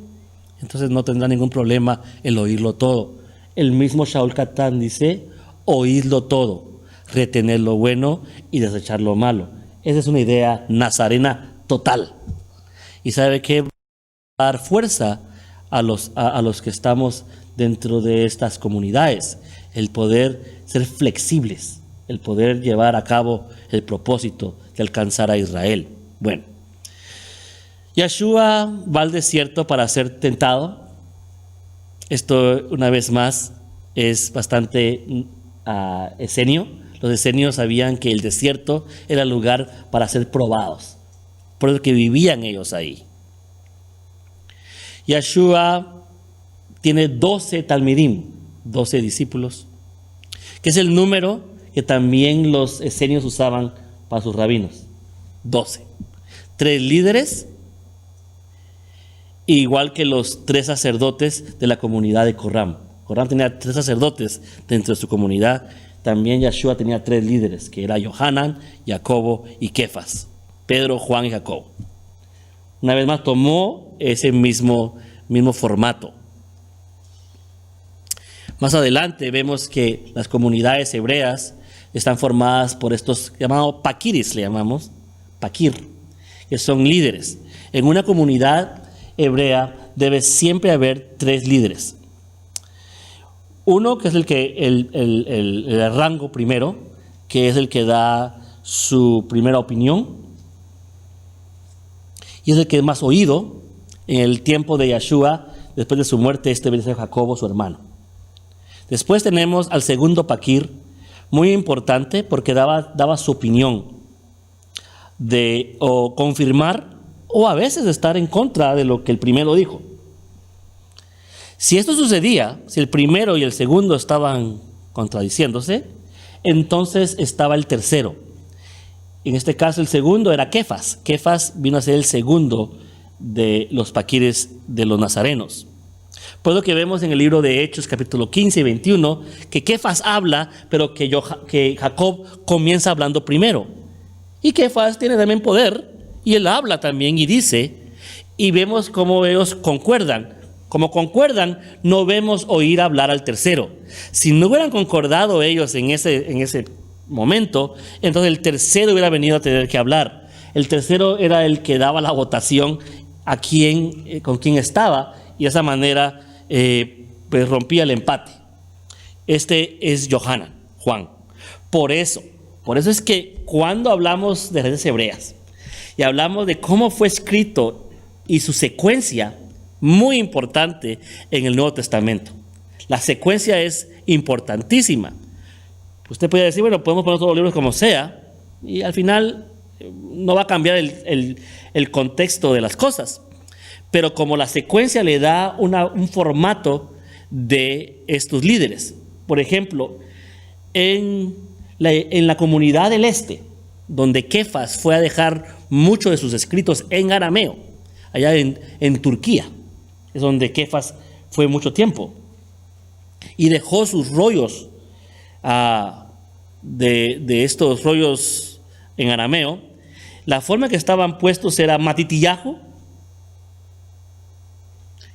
entonces no tendrá ningún problema el oírlo todo. El mismo Shaul Catán dice: oídlo todo, retener lo bueno y desechar lo malo. Esa es una idea nazarena total. Y sabe que va a dar fuerza a los que estamos dentro de estas comunidades, el poder ser flexibles, el poder llevar a cabo el propósito de alcanzar a Israel. Bueno, Yeshua va al desierto para ser tentado. Esto, una vez más, es bastante esenio. Los esenios sabían que el desierto era el lugar para ser probados, por eso que vivían ellos ahí. Yeshua tiene 12 talmidim, 12 discípulos, que es el número que también los esenios usaban para sus rabinos. 12. 3 líderes, igual que los 3 sacerdotes de la comunidad de Corram. Corram tenía 3 sacerdotes dentro de su comunidad. También Yeshua tenía 3 líderes, que era Yohanan, Jacobo y Kefas. Pedro, Juan y Jacobo. Una vez más tomó ese mismo formato. Más adelante vemos que las comunidades hebreas están formadas por estos llamados paquiris, le llamamos, paquir, que son líderes. En una comunidad hebrea debe siempre haber 3 líderes. Uno que es el rango primero, que es el que da su primera opinión y es el que es más oído. En el tiempo de Yeshua, después de su muerte, debe ser Jacobo, su hermano. Después tenemos al segundo paquir, muy importante porque daba su opinión de o confirmar o a veces estar en contra de lo que el primero dijo. Si esto sucedía, si el primero y el segundo estaban contradiciéndose, entonces estaba el tercero. En este caso el segundo era Kefas. Kefas vino a ser el segundo de los paquires de los nazarenos. Por lo que vemos en el libro de Hechos capítulo 15 y 21 que Kefas habla, pero que Jacob comienza hablando primero. Y Kefas tiene también poder y él habla también y dice, y vemos cómo ellos concuerdan. Como concuerdan, no vemos oír hablar al tercero. Si no hubieran concordado ellos en ese momento, entonces el tercero hubiera venido a tener que hablar. El tercero era el que daba la votación con quién estaba, y de esa manera pues rompía el empate. Este es Yohanan, Juan. Por eso es que cuando hablamos de redes hebreas y hablamos de cómo fue escrito y su secuencia, muy importante en el Nuevo Testamento. La secuencia es importantísima. Usted puede decir, bueno, podemos poner todos los libros como sea, y al final no va a cambiar el contexto de las cosas. Pero como la secuencia le da un formato de estos líderes. Por ejemplo, en En la comunidad del este, donde Kefas fue a dejar muchos de sus escritos en arameo, allá en Turquía, es donde Kefas fue mucho tiempo, y dejó sus rollos de estos rollos en arameo. La forma que estaban puestos era Matitiyahu,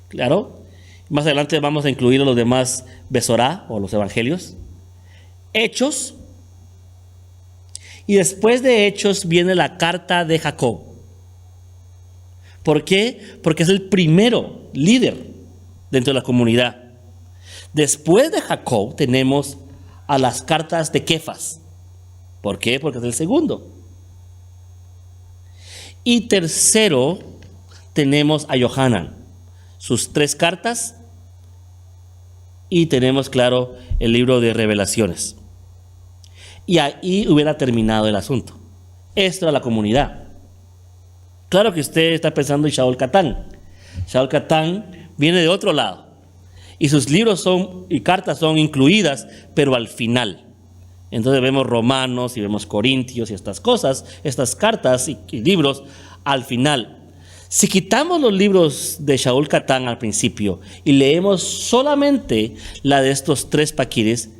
claro. Más adelante vamos a incluir a los demás Besorá o los evangelios, Hechos, y después de Hechos viene la carta de Jacob. ¿Por qué? Porque es el primero líder dentro de la comunidad. Después de Jacob tenemos a las cartas de Kefas. ¿Por qué? Porque es el segundo. Y tercero tenemos a Yohanan, sus 3 cartas, y tenemos, claro, el libro de Revelaciones. Y ahí hubiera terminado el asunto. Esto era la comunidad. Claro que usted está pensando en Shaul Catán. Shaul Catán viene de otro lado. Y sus libros y cartas son incluidas, pero al final. Entonces vemos Romanos y vemos Corintios y estas cosas, estas cartas y libros al final. Si quitamos los libros de Shaul Catán al principio y leemos solamente la de estos 3 paquires,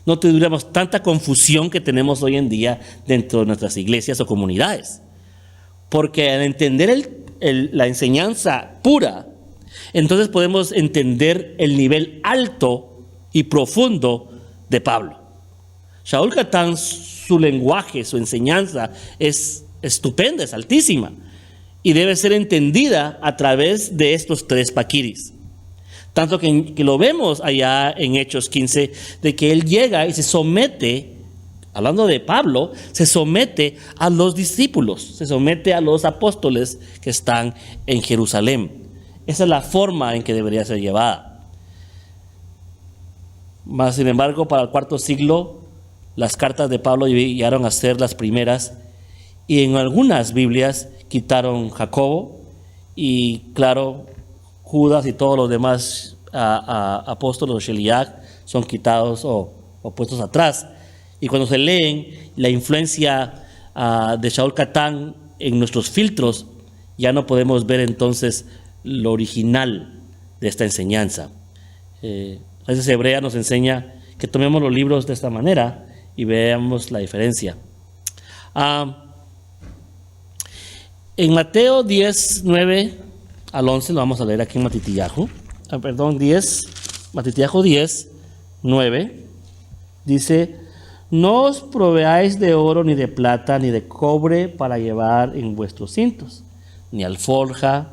no tendríamos tanta confusión que tenemos hoy en día dentro de nuestras iglesias o comunidades. Porque al entender la enseñanza pura, entonces podemos entender el nivel alto y profundo de Pablo. Shaul Catán, su lenguaje, su enseñanza es estupenda, es altísima, y debe ser entendida a través de estos 3 paquiris. Tanto que lo vemos allá en Hechos 15, de que él llega y se somete, hablando de Pablo, se somete a los discípulos, se somete a los apóstoles que están en Jerusalén. Esa es la forma en que debería ser llevada. Mas, sin embargo, para el 4º siglo, las cartas de Pablo llegaron a ser las primeras, y en algunas Biblias quitaron Jacobo, y claro, Judas y todos los demás apóstoles o Sheliach son quitados o puestos atrás. Y cuando se leen, la influencia de Shaul Catán en nuestros filtros, ya no podemos ver entonces lo original de esta enseñanza. A veces Hebrea nos enseña que tomemos los libros de esta manera y veamos la diferencia. En Mateo 10, 9 al 11, lo vamos a leer aquí en Matitiyahu. Matitiyahu 10, 9, dice: no os proveáis de oro, ni de plata, ni de cobre para llevar en vuestros cintos, ni alforja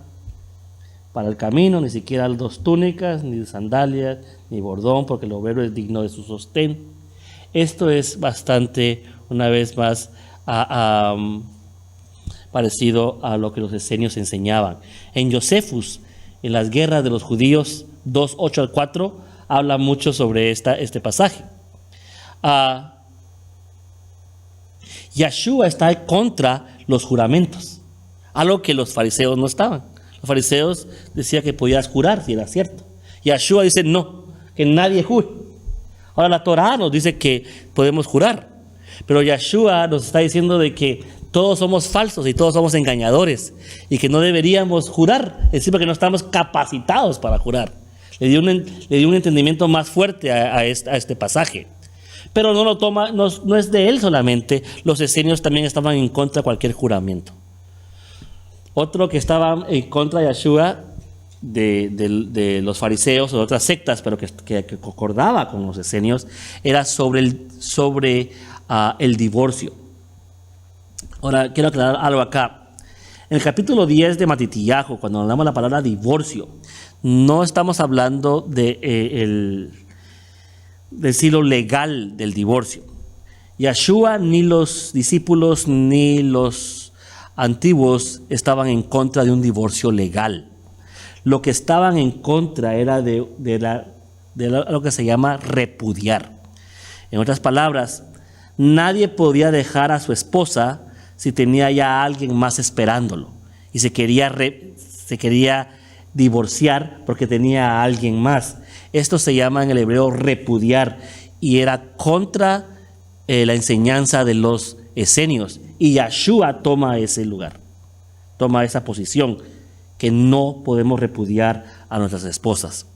para el camino, ni siquiera 2 túnicas, ni sandalias, ni bordón, porque el obrero es digno de su sostén. Esto es bastante, una vez más, parecido a lo que los esenios enseñaban. En Josefus, en las guerras de los judíos, 2, 8 al 4, habla mucho sobre este pasaje. Yeshua está contra los juramentos, algo que los fariseos no estaban. Los fariseos decían que podías jurar si era cierto. Yeshua dice no, que nadie jure. Ahora la Torá nos dice que podemos jurar, pero Yeshua nos está diciendo de que todos somos falsos y todos somos engañadores y que no deberíamos jurar, es decir, porque no estamos capacitados para jurar. Le dio un entendimiento más fuerte a este pasaje. Pero no lo toma, no es de él solamente. Los esenios también estaban en contra de cualquier juramento. Otro que estaba en contra de Yeshua, de los fariseos o de otras sectas, pero que concordaba con los esenios, era sobre el divorcio. Ahora, quiero aclarar algo acá. En el capítulo 10 de Matitiyahu, cuando hablamos la palabra divorcio, no estamos hablando del estilo legal del divorcio. Yeshua, ni los discípulos, ni los antiguos estaban en contra de un divorcio legal. Lo que estaban en contra era de lo que se llama repudiar. En otras palabras, nadie podía dejar a su esposa si tenía ya a alguien más esperándolo y se quería divorciar porque tenía a alguien más. Esto se llama en el hebreo repudiar y era contra la enseñanza de los esenios, y Yeshua toma ese lugar, toma esa posición que no podemos repudiar a nuestras esposas.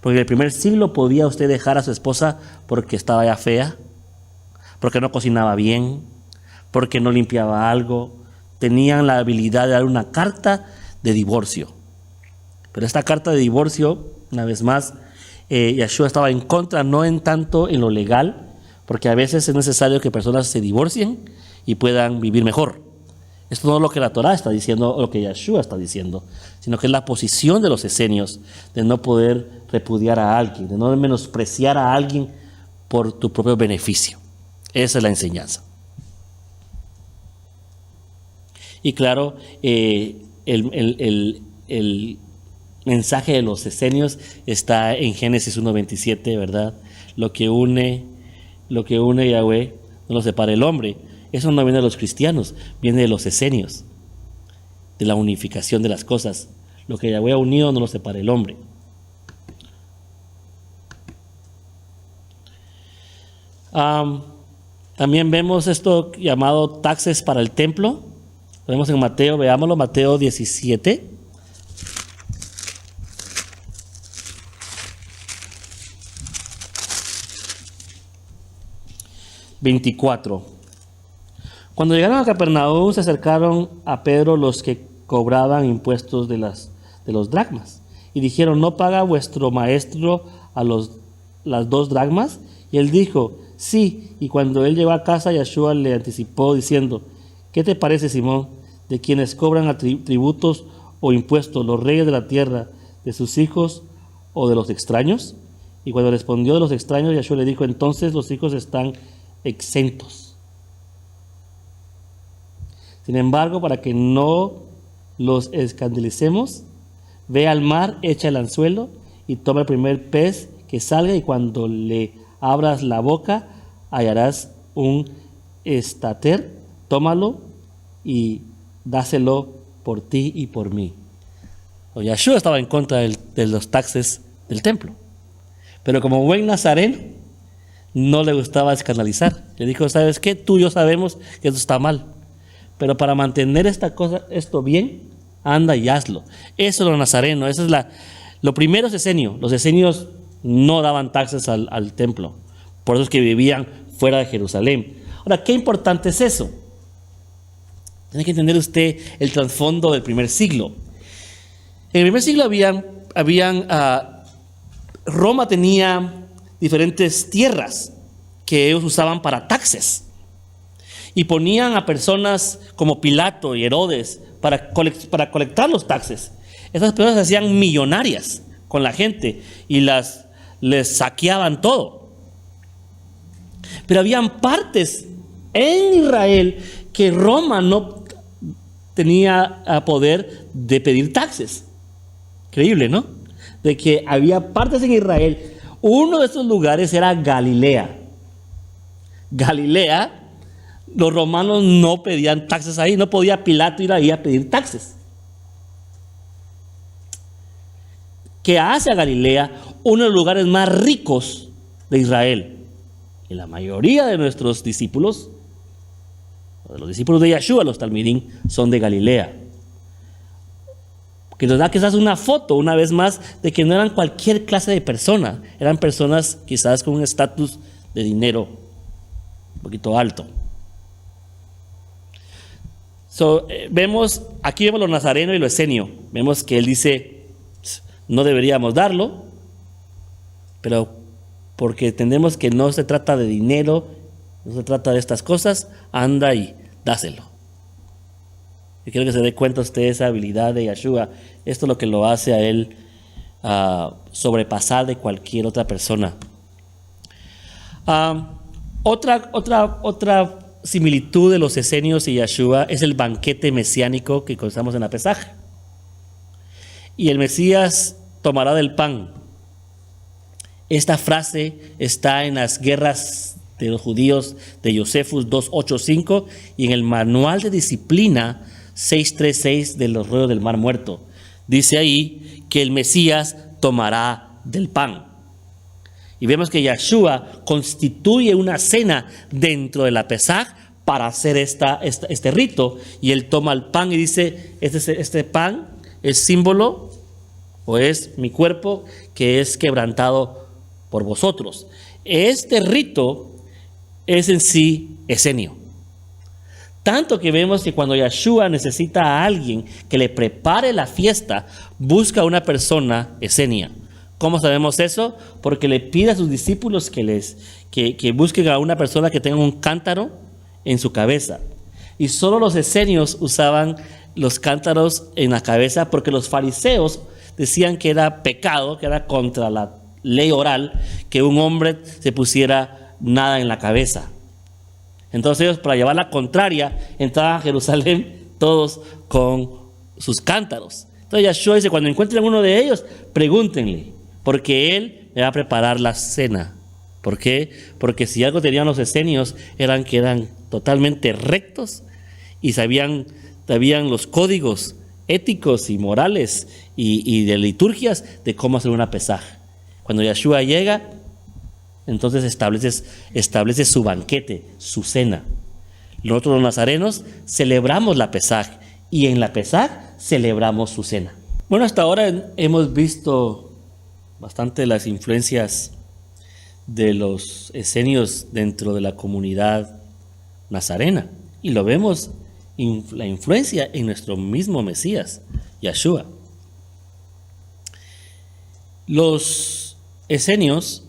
Porque en el primer siglo podía usted dejar a su esposa porque estaba ya fea, porque no cocinaba bien, porque no limpiaba algo. Tenían la habilidad de dar una carta de divorcio. Pero esta carta de divorcio, una vez más, Yeshua estaba en contra, no en tanto en lo legal, porque a veces es necesario que personas se divorcien y puedan vivir mejor. Esto no es lo que la Torá está diciendo o lo que Yeshua está diciendo, sino que es la posición de los esenios de no poder repudiar a alguien, de no menospreciar a alguien por tu propio beneficio. Esa es la enseñanza. Y claro, el mensaje de los esenios está en Génesis 1:27, ¿verdad? Lo que une Yahweh no lo separa el hombre. Eso no viene de los cristianos, viene de los esenios, de la unificación de las cosas. Lo que Yahweh ha unido no lo separa el hombre. También vemos esto llamado taxes para el templo. Lo vemos en Mateo, veámoslo, Mateo 17. Cuando llegaron a Capernaum, se acercaron a Pedro los que cobraban impuestos de los dracmas y dijeron: ¿no paga vuestro maestro a las 2 dracmas? Y él dijo: sí. Y cuando él llegó a casa, Yeshua le anticipó diciendo: ¿qué te parece, Simón, de quienes cobran tributos o impuestos, los reyes de la tierra, de sus hijos o de los extraños? Y cuando respondió de los extraños, Yeshua le dijo: entonces los hijos están exentos. Sin embargo, para que no los escandalicemos, ve al mar, echa el anzuelo y toma el primer pez que salga, y cuando le abras la boca hallarás un estater, tómalo y dáselo por ti y por mí. Yeshua estaba en contra de los taxes del templo, pero como buen nazareno no le gustaba escandalizar. Le dijo: ¿sabes qué? Tú y yo sabemos que esto está mal, pero para mantener esto bien, anda y hazlo. Eso es lo nazareno. Eso es lo primero es esenio. Los esenios no daban taxes al templo. Por eso es que vivían fuera de Jerusalén. Ahora, ¿qué importante es eso? Tiene que entender usted el trasfondo del primer siglo. En el primer siglo Roma tenía diferentes tierras que ellos usaban para taxes. Y ponían a personas como Pilato y Herodes para colectar los taxes. Estas personas se hacían millonarias con la gente y les saqueaban todo. Pero habían partes en Israel que Roma no tenía poder de pedir taxes. Increíble, ¿no? De que había partes en Israel. Uno de esos lugares era Galilea. Galilea, los romanos no pedían taxes ahí, no podía Pilato ir ahí a pedir taxes. Que hace a Galilea uno de los lugares más ricos de Israel. Y la mayoría de nuestros discípulos, los discípulos de Yeshua, los talmidim, son de Galilea. Que nos da quizás una foto, una vez más, de que no eran cualquier clase de persona. Eran personas quizás con un estatus de dinero un poquito alto. Aquí vemos lo nazareno y lo esenio. Vemos que él dice: no deberíamos darlo, pero porque entendemos que no se trata de dinero, no se trata de estas cosas, anda y dáselo. Yo quiero que se dé cuenta usted esa habilidad de Yeshua. Esto es lo que lo hace a él sobrepasar de cualquier otra persona. Otra similitud de los esenios y Yeshua es el banquete mesiánico que conocemos en la Pesaj. Y el Mesías tomará del pan. Esta frase está en las guerras de los judíos de Josefus 2:8-5 y en el manual de disciplina 6:3-6 de los ríos del Mar Muerto. Dice ahí que el Mesías tomará del pan. Y vemos que Yeshua constituye una cena dentro de la Pesaj para hacer este rito. Y él toma el pan y dice, este pan es símbolo o es mi cuerpo que es quebrantado por vosotros. Este rito es en sí esenio. Tanto que vemos que cuando Yeshua necesita a alguien que le prepare la fiesta, busca a una persona esenia. ¿Cómo sabemos eso? Porque le pide a sus discípulos que busquen a una persona que tenga un cántaro en su cabeza. Y solo los esenios usaban los cántaros en la cabeza porque los fariseos decían que era pecado, que era contra la ley oral, que un hombre se pusiera nada en la cabeza. Entonces ellos, para llevar la contraria, entraban a Jerusalén todos con sus cántaros. Entonces Yeshua dice, cuando encuentren uno de ellos, pregúntenle, porque él le va a preparar la cena. ¿Por qué? Porque si algo tenían los esenios, eran que eran totalmente rectos y sabían los códigos éticos y morales y de liturgias de cómo hacer una Pesaj. Cuando Yeshua llega, entonces establece su banquete, su cena. Nosotros los nazarenos celebramos la Pesaj y en la Pesaj celebramos su cena. Bueno, hasta ahora hemos visto bastante las influencias de los esenios dentro de la comunidad nazarena. Y lo vemos, la influencia en nuestro mismo Mesías, Yeshua. Los esenios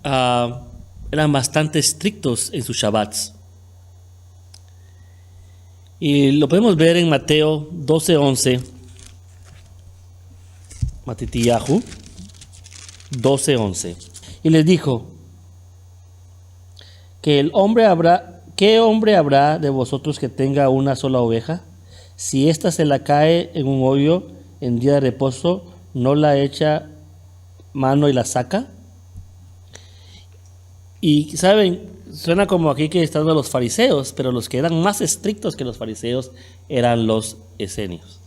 eran bastante estrictos en sus Shabbats. Y lo podemos ver en Mateo 12:11. Matitiyahu 12:11. Y les dijo, ¿qué hombre habrá de vosotros que tenga una sola oveja? Si ésta se la cae en un hoyo en día de reposo, ¿no la echa mano y la saca? Y saben, suena como aquí que están los fariseos, pero los que eran más estrictos que los fariseos eran los esenios.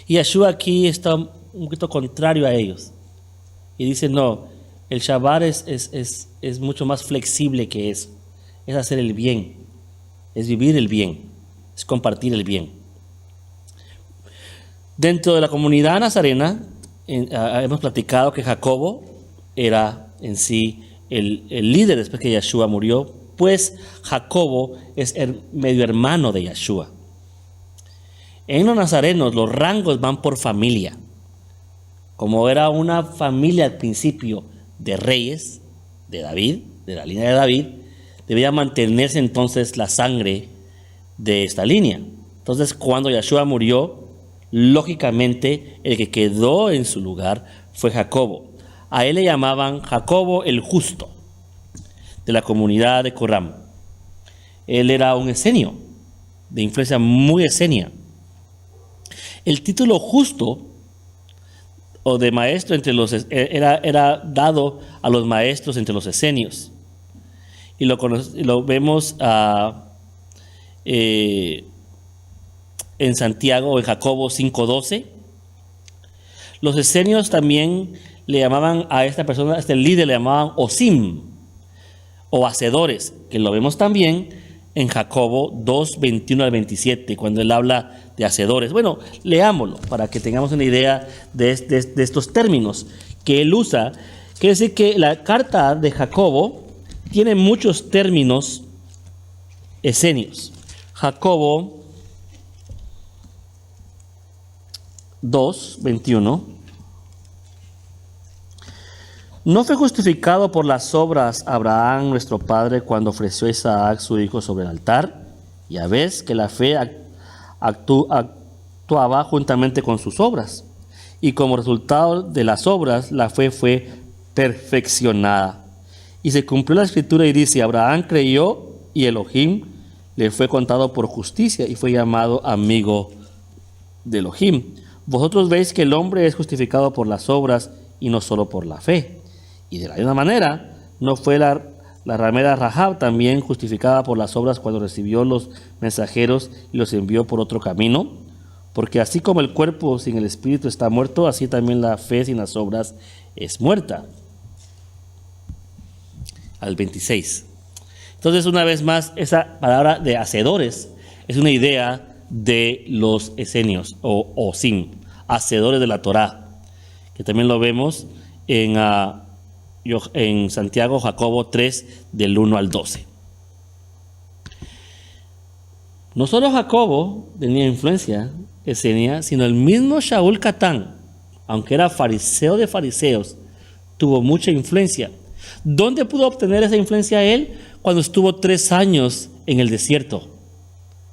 Y Yeshua aquí está un poquito contrario a ellos. Y dice, no, el Shabbat es mucho más flexible que eso. Es hacer el bien, es vivir el bien, es compartir el bien. Dentro de la comunidad nazarena, hemos platicado que Jacobo era en sí el líder después que Yeshua murió, pues Jacobo es el medio hermano de Yeshua. En los nazarenos los rangos van por familia. Como era una familia al principio de reyes, de David, de la línea de David, debía mantenerse entonces la sangre de esta línea. Entonces cuando Yeshua murió, lógicamente el que quedó en su lugar fue Jacobo. A él le llamaban Jacobo el Justo, de la comunidad de Corram. Él era un esenio, de influencia muy esenia. El título justo o de maestro era dado a los maestros entre los esenios. Y lo vemos en Santiago o en Jacobo 5:12. Los esenios también le llamaban a esta persona, a este líder le llamaban osim o hacedores, que lo vemos también en Jacobo 2:21 al 27, cuando él habla de hacedores. Bueno, leámoslo para que tengamos una idea de estos términos que él usa. Quiere decir que la carta de Jacobo tiene muchos términos esenios. Jacobo 2:21. ¿No fue justificado por las obras Abraham nuestro padre cuando ofreció a Isaac su hijo sobre el altar? Ya ves que la fe actuaba juntamente con sus obras, y como resultado de las obras la fe fue perfeccionada. Y se cumplió la escritura y dice, Abraham creyó y Elohim le fue contado por justicia y fue llamado amigo de Elohim. Vosotros veis que el hombre es justificado por las obras y no solo por la fe. Y de la misma manera, ¿no fue la ramera Rahab también justificada por las obras cuando recibió los mensajeros y los envió por otro camino? Porque así como el cuerpo sin el espíritu está muerto, así también la fe sin las obras es muerta. al 26. Entonces, una vez más, esa palabra de hacedores es una idea de los esenios o osim, hacedores de la Torá, que también lo vemos en Santiago, Jacobo 3, del 1 al 12. No solo Jacobo tenía influencia esenia, sino el mismo Shaul Catán, aunque era fariseo de fariseos, tuvo mucha influencia. ¿Dónde pudo obtener esa influencia él? Cuando estuvo 3 años en el desierto.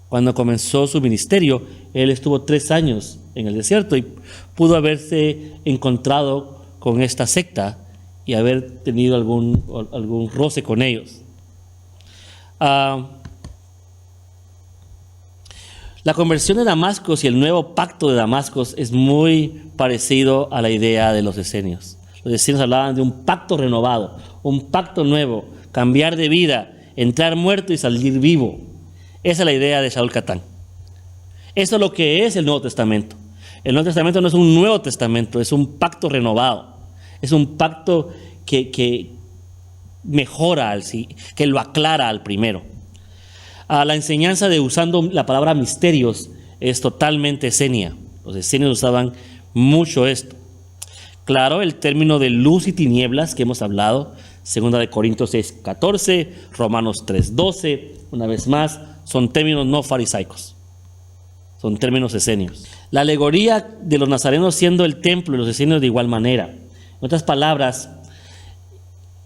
Cuando comenzó su ministerio, él estuvo 3 años en el desierto y pudo haberse encontrado con esta secta y haber tenido algún roce con ellos. La conversión de Damasco y el nuevo pacto de Damasco es muy parecido a la idea de los esenios. Los esenios hablaban de un pacto renovado, un pacto nuevo, cambiar de vida, entrar muerto y salir vivo. Esa es la idea de Shaul Catán. Eso es lo que es el Nuevo Testamento. El Nuevo Testamento no es un Nuevo Testamento, es un pacto renovado. Es un pacto que mejora, que lo aclara al primero. La enseñanza de usando la palabra misterios es totalmente esenia. Los esenios usaban mucho esto. Claro, el término de luz y tinieblas que hemos hablado, 2 Corintios 6:14, Romanos 3:12, una vez más, son términos no farisaicos. Son términos esenios. La alegoría de los nazarenos siendo el templo y los esenios de igual manera. En otras palabras,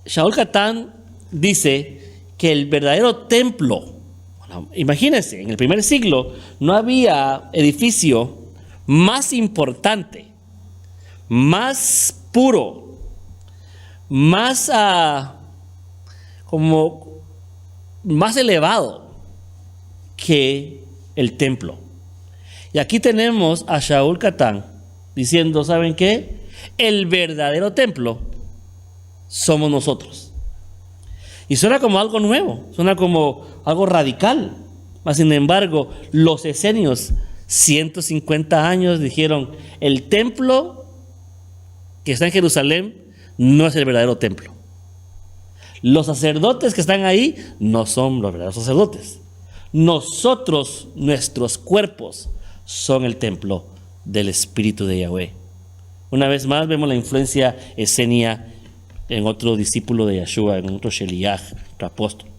Shaul Catán dice que el verdadero templo, imagínense, en el primer siglo no había edificio más importante, más puro, más más elevado que el templo. Y aquí tenemos a Shaul Catán diciendo, ¿saben qué? El verdadero templo somos nosotros. Y suena como algo nuevo, suena como algo radical. Mas, sin embargo, los esenios, 150 años, dijeron, el templo que está en Jerusalén no es el verdadero templo. Los sacerdotes que están ahí no son los verdaderos sacerdotes. Nosotros, nuestros cuerpos, son el templo del Espíritu de Yahweh. Una vez más vemos la influencia esenia en otro discípulo de Yeshua, en otro Sheliach, otro apóstol.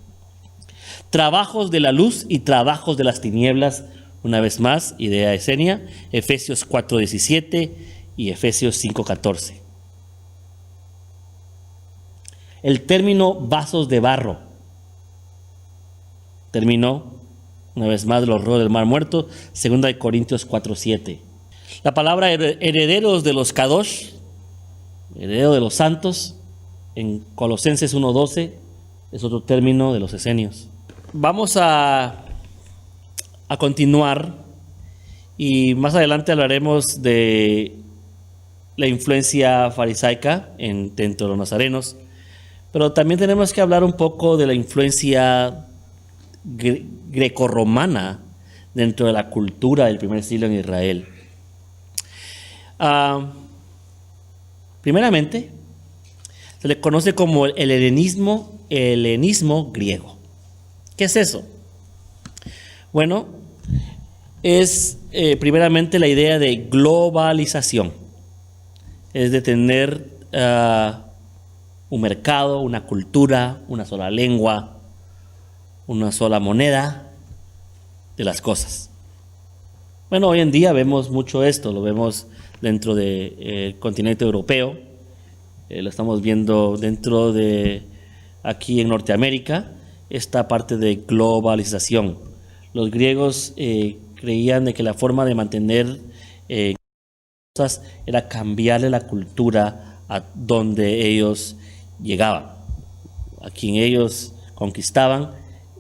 Trabajos de la luz y trabajos de las tinieblas, una vez más, idea esenia, Efesios 4:17 y Efesios 5:14. El término vasos de barro terminó, una vez más, los ríos del mar muerto, 2 Corintios 4:7. La palabra herederos de los Kadosh, heredero de los santos, en Colosenses 1:12, es otro término de los esenios. Vamos a continuar y más adelante hablaremos de la influencia farisaica dentro de los nazarenos, pero también tenemos que hablar un poco de la influencia grecorromana dentro de la cultura del primer siglo en Israel. Primeramente, se le conoce como el helenismo griego. ¿Qué es eso? Bueno, es primeramente la idea de globalización, es de tener un mercado, una cultura, una sola lengua, una sola moneda de las cosas. Bueno, hoy en día vemos mucho esto, lo vemos dentro del continente europeo, lo estamos viendo dentro de aquí en Norteamérica, esta parte de globalización. Los griegos creían de que la forma de mantener cosas era cambiarle la cultura a donde ellos llegaban. A quien ellos conquistaban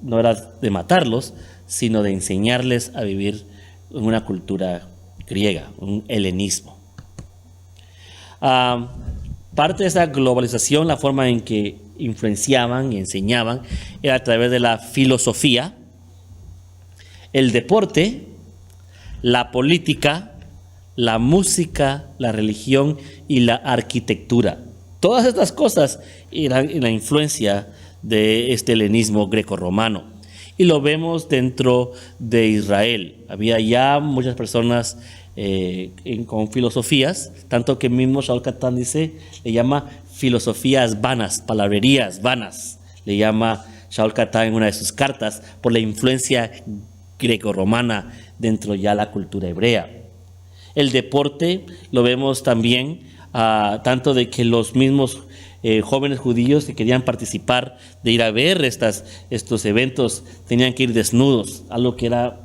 no era de matarlos, sino de enseñarles a vivir en una cultura griega, un helenismo. Parte de esa globalización, la forma en que influenciaban y enseñaban, era a través de la filosofía, el deporte, la política, la música, la religión y la arquitectura. Todas estas cosas eran la influencia de este helenismo grecorromano. Y lo vemos dentro de Israel. Había ya muchas personas con filosofías, tanto que mismo Shaul Catán dice, le llama filosofías vanas, palabrerías vanas, le llama Shaul Catán en una de sus cartas, por la influencia grecorromana dentro ya de la cultura hebrea. El deporte lo vemos también, tanto de que los mismos jóvenes judíos que querían participar, de ir a ver estos eventos, tenían que ir desnudos, algo que era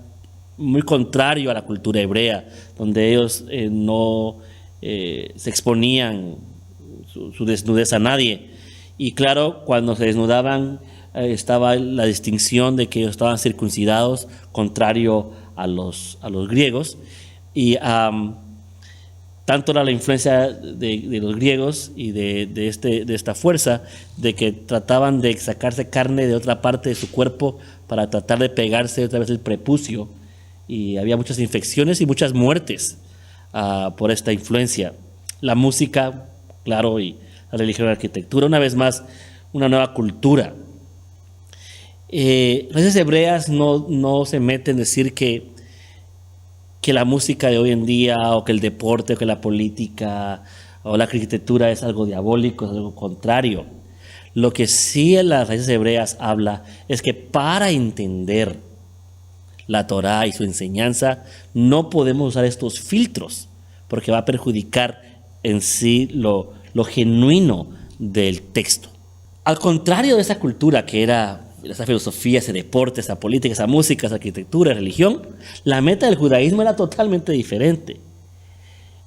muy contrario a la cultura hebrea, donde ellos no se exponían su desnudez a nadie. Y claro, cuando se desnudaban estaba la distinción de que ellos estaban circuncidados, contrario a los griegos. Y tanto era la influencia de los griegos y de esta fuerza, de que trataban de sacarse carne de otra parte de su cuerpo para tratar de pegarse otra vez el prepucio. Y había muchas infecciones y muchas muertes por esta influencia. La música, claro, y la religión y la arquitectura, una vez más, una nueva cultura. Las raíces hebreas no se meten en decir que la música de hoy en día, o que el deporte, o que la política, o la arquitectura es algo diabólico, es algo contrario. Lo que sí en las raíces hebreas habla es que para entender la Torá y su enseñanza, no podemos usar estos filtros, porque va a perjudicar en sí lo genuino del texto. Al contrario de esa cultura que era esa filosofía, ese deporte, esa política, esa música, esa arquitectura, religión, la meta del judaísmo era totalmente diferente.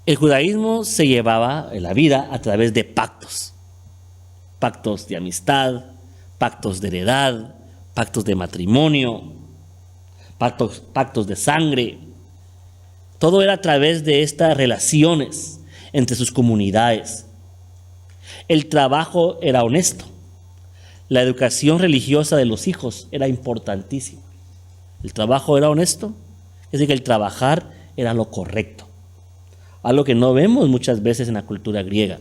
El judaísmo se llevaba en la vida a través de pactos. Pactos de amistad, pactos de heredad, pactos de matrimonio, pactos de sangre. Todo era a través de estas relaciones entre sus comunidades. El trabajo era honesto. La educación religiosa de los hijos era importantísima. El trabajo era honesto, es decir, que el trabajar era lo correcto. Algo que no vemos muchas veces en la cultura griega.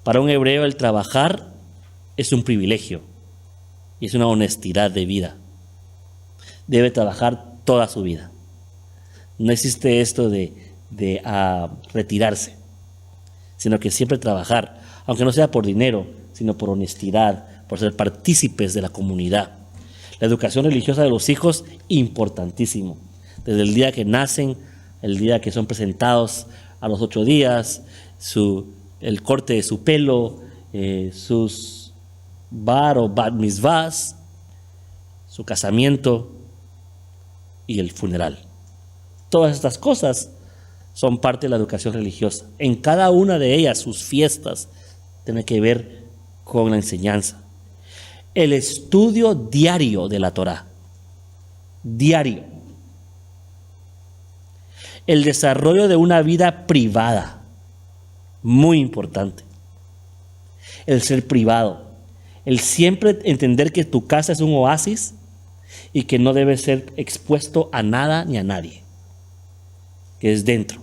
Para un hebreo el trabajar es un privilegio y es una honestidad de vida. Debe trabajar toda su vida. No existe esto de retirarse, sino que siempre trabajar, aunque no sea por dinero, sino por honestidad, por ser partícipes de la comunidad. La educación religiosa de los hijos, importantísimo. Desde el día que nacen, el día que son presentados a los 8 días, el corte de su pelo, sus bar o bat mitzvahs, su casamiento y el funeral. Todas estas cosas son parte de la educación religiosa. En cada una de ellas, sus fiestas tienen que ver con la enseñanza. El estudio diario de la Torá. Diario. El desarrollo de una vida privada. Muy importante. El ser privado. El siempre entender que tu casa es un oasis y que no debe ser expuesto a nada ni a nadie. Que es dentro.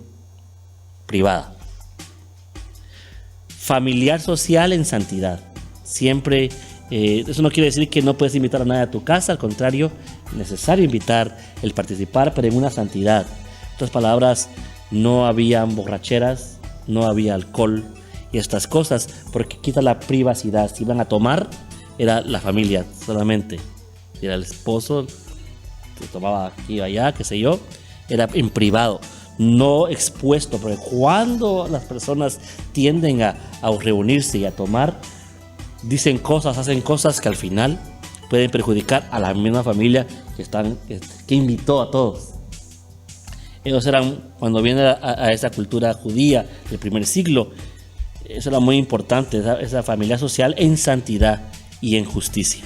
Privada. Familiar, social en santidad. Siempre, eso no quiere decir que no puedes invitar a nadie a tu casa, al contrario, es necesario invitar, el participar, pero en una santidad. En otras palabras, no habían borracheras, no había alcohol y estas cosas, porque quita la privacidad. Si iban a tomar, era la familia solamente. Si era el esposo, se tomaba aquí o allá, qué sé yo, era en privado, no expuesto, porque cuando las personas tienden a reunirse y a tomar, dicen cosas, hacen cosas que al final pueden perjudicar a la misma familia que invitó a todos. Ellos eran, cuando viene a esa cultura judía del primer siglo, eso era muy importante, esa familia social en santidad y en justicia.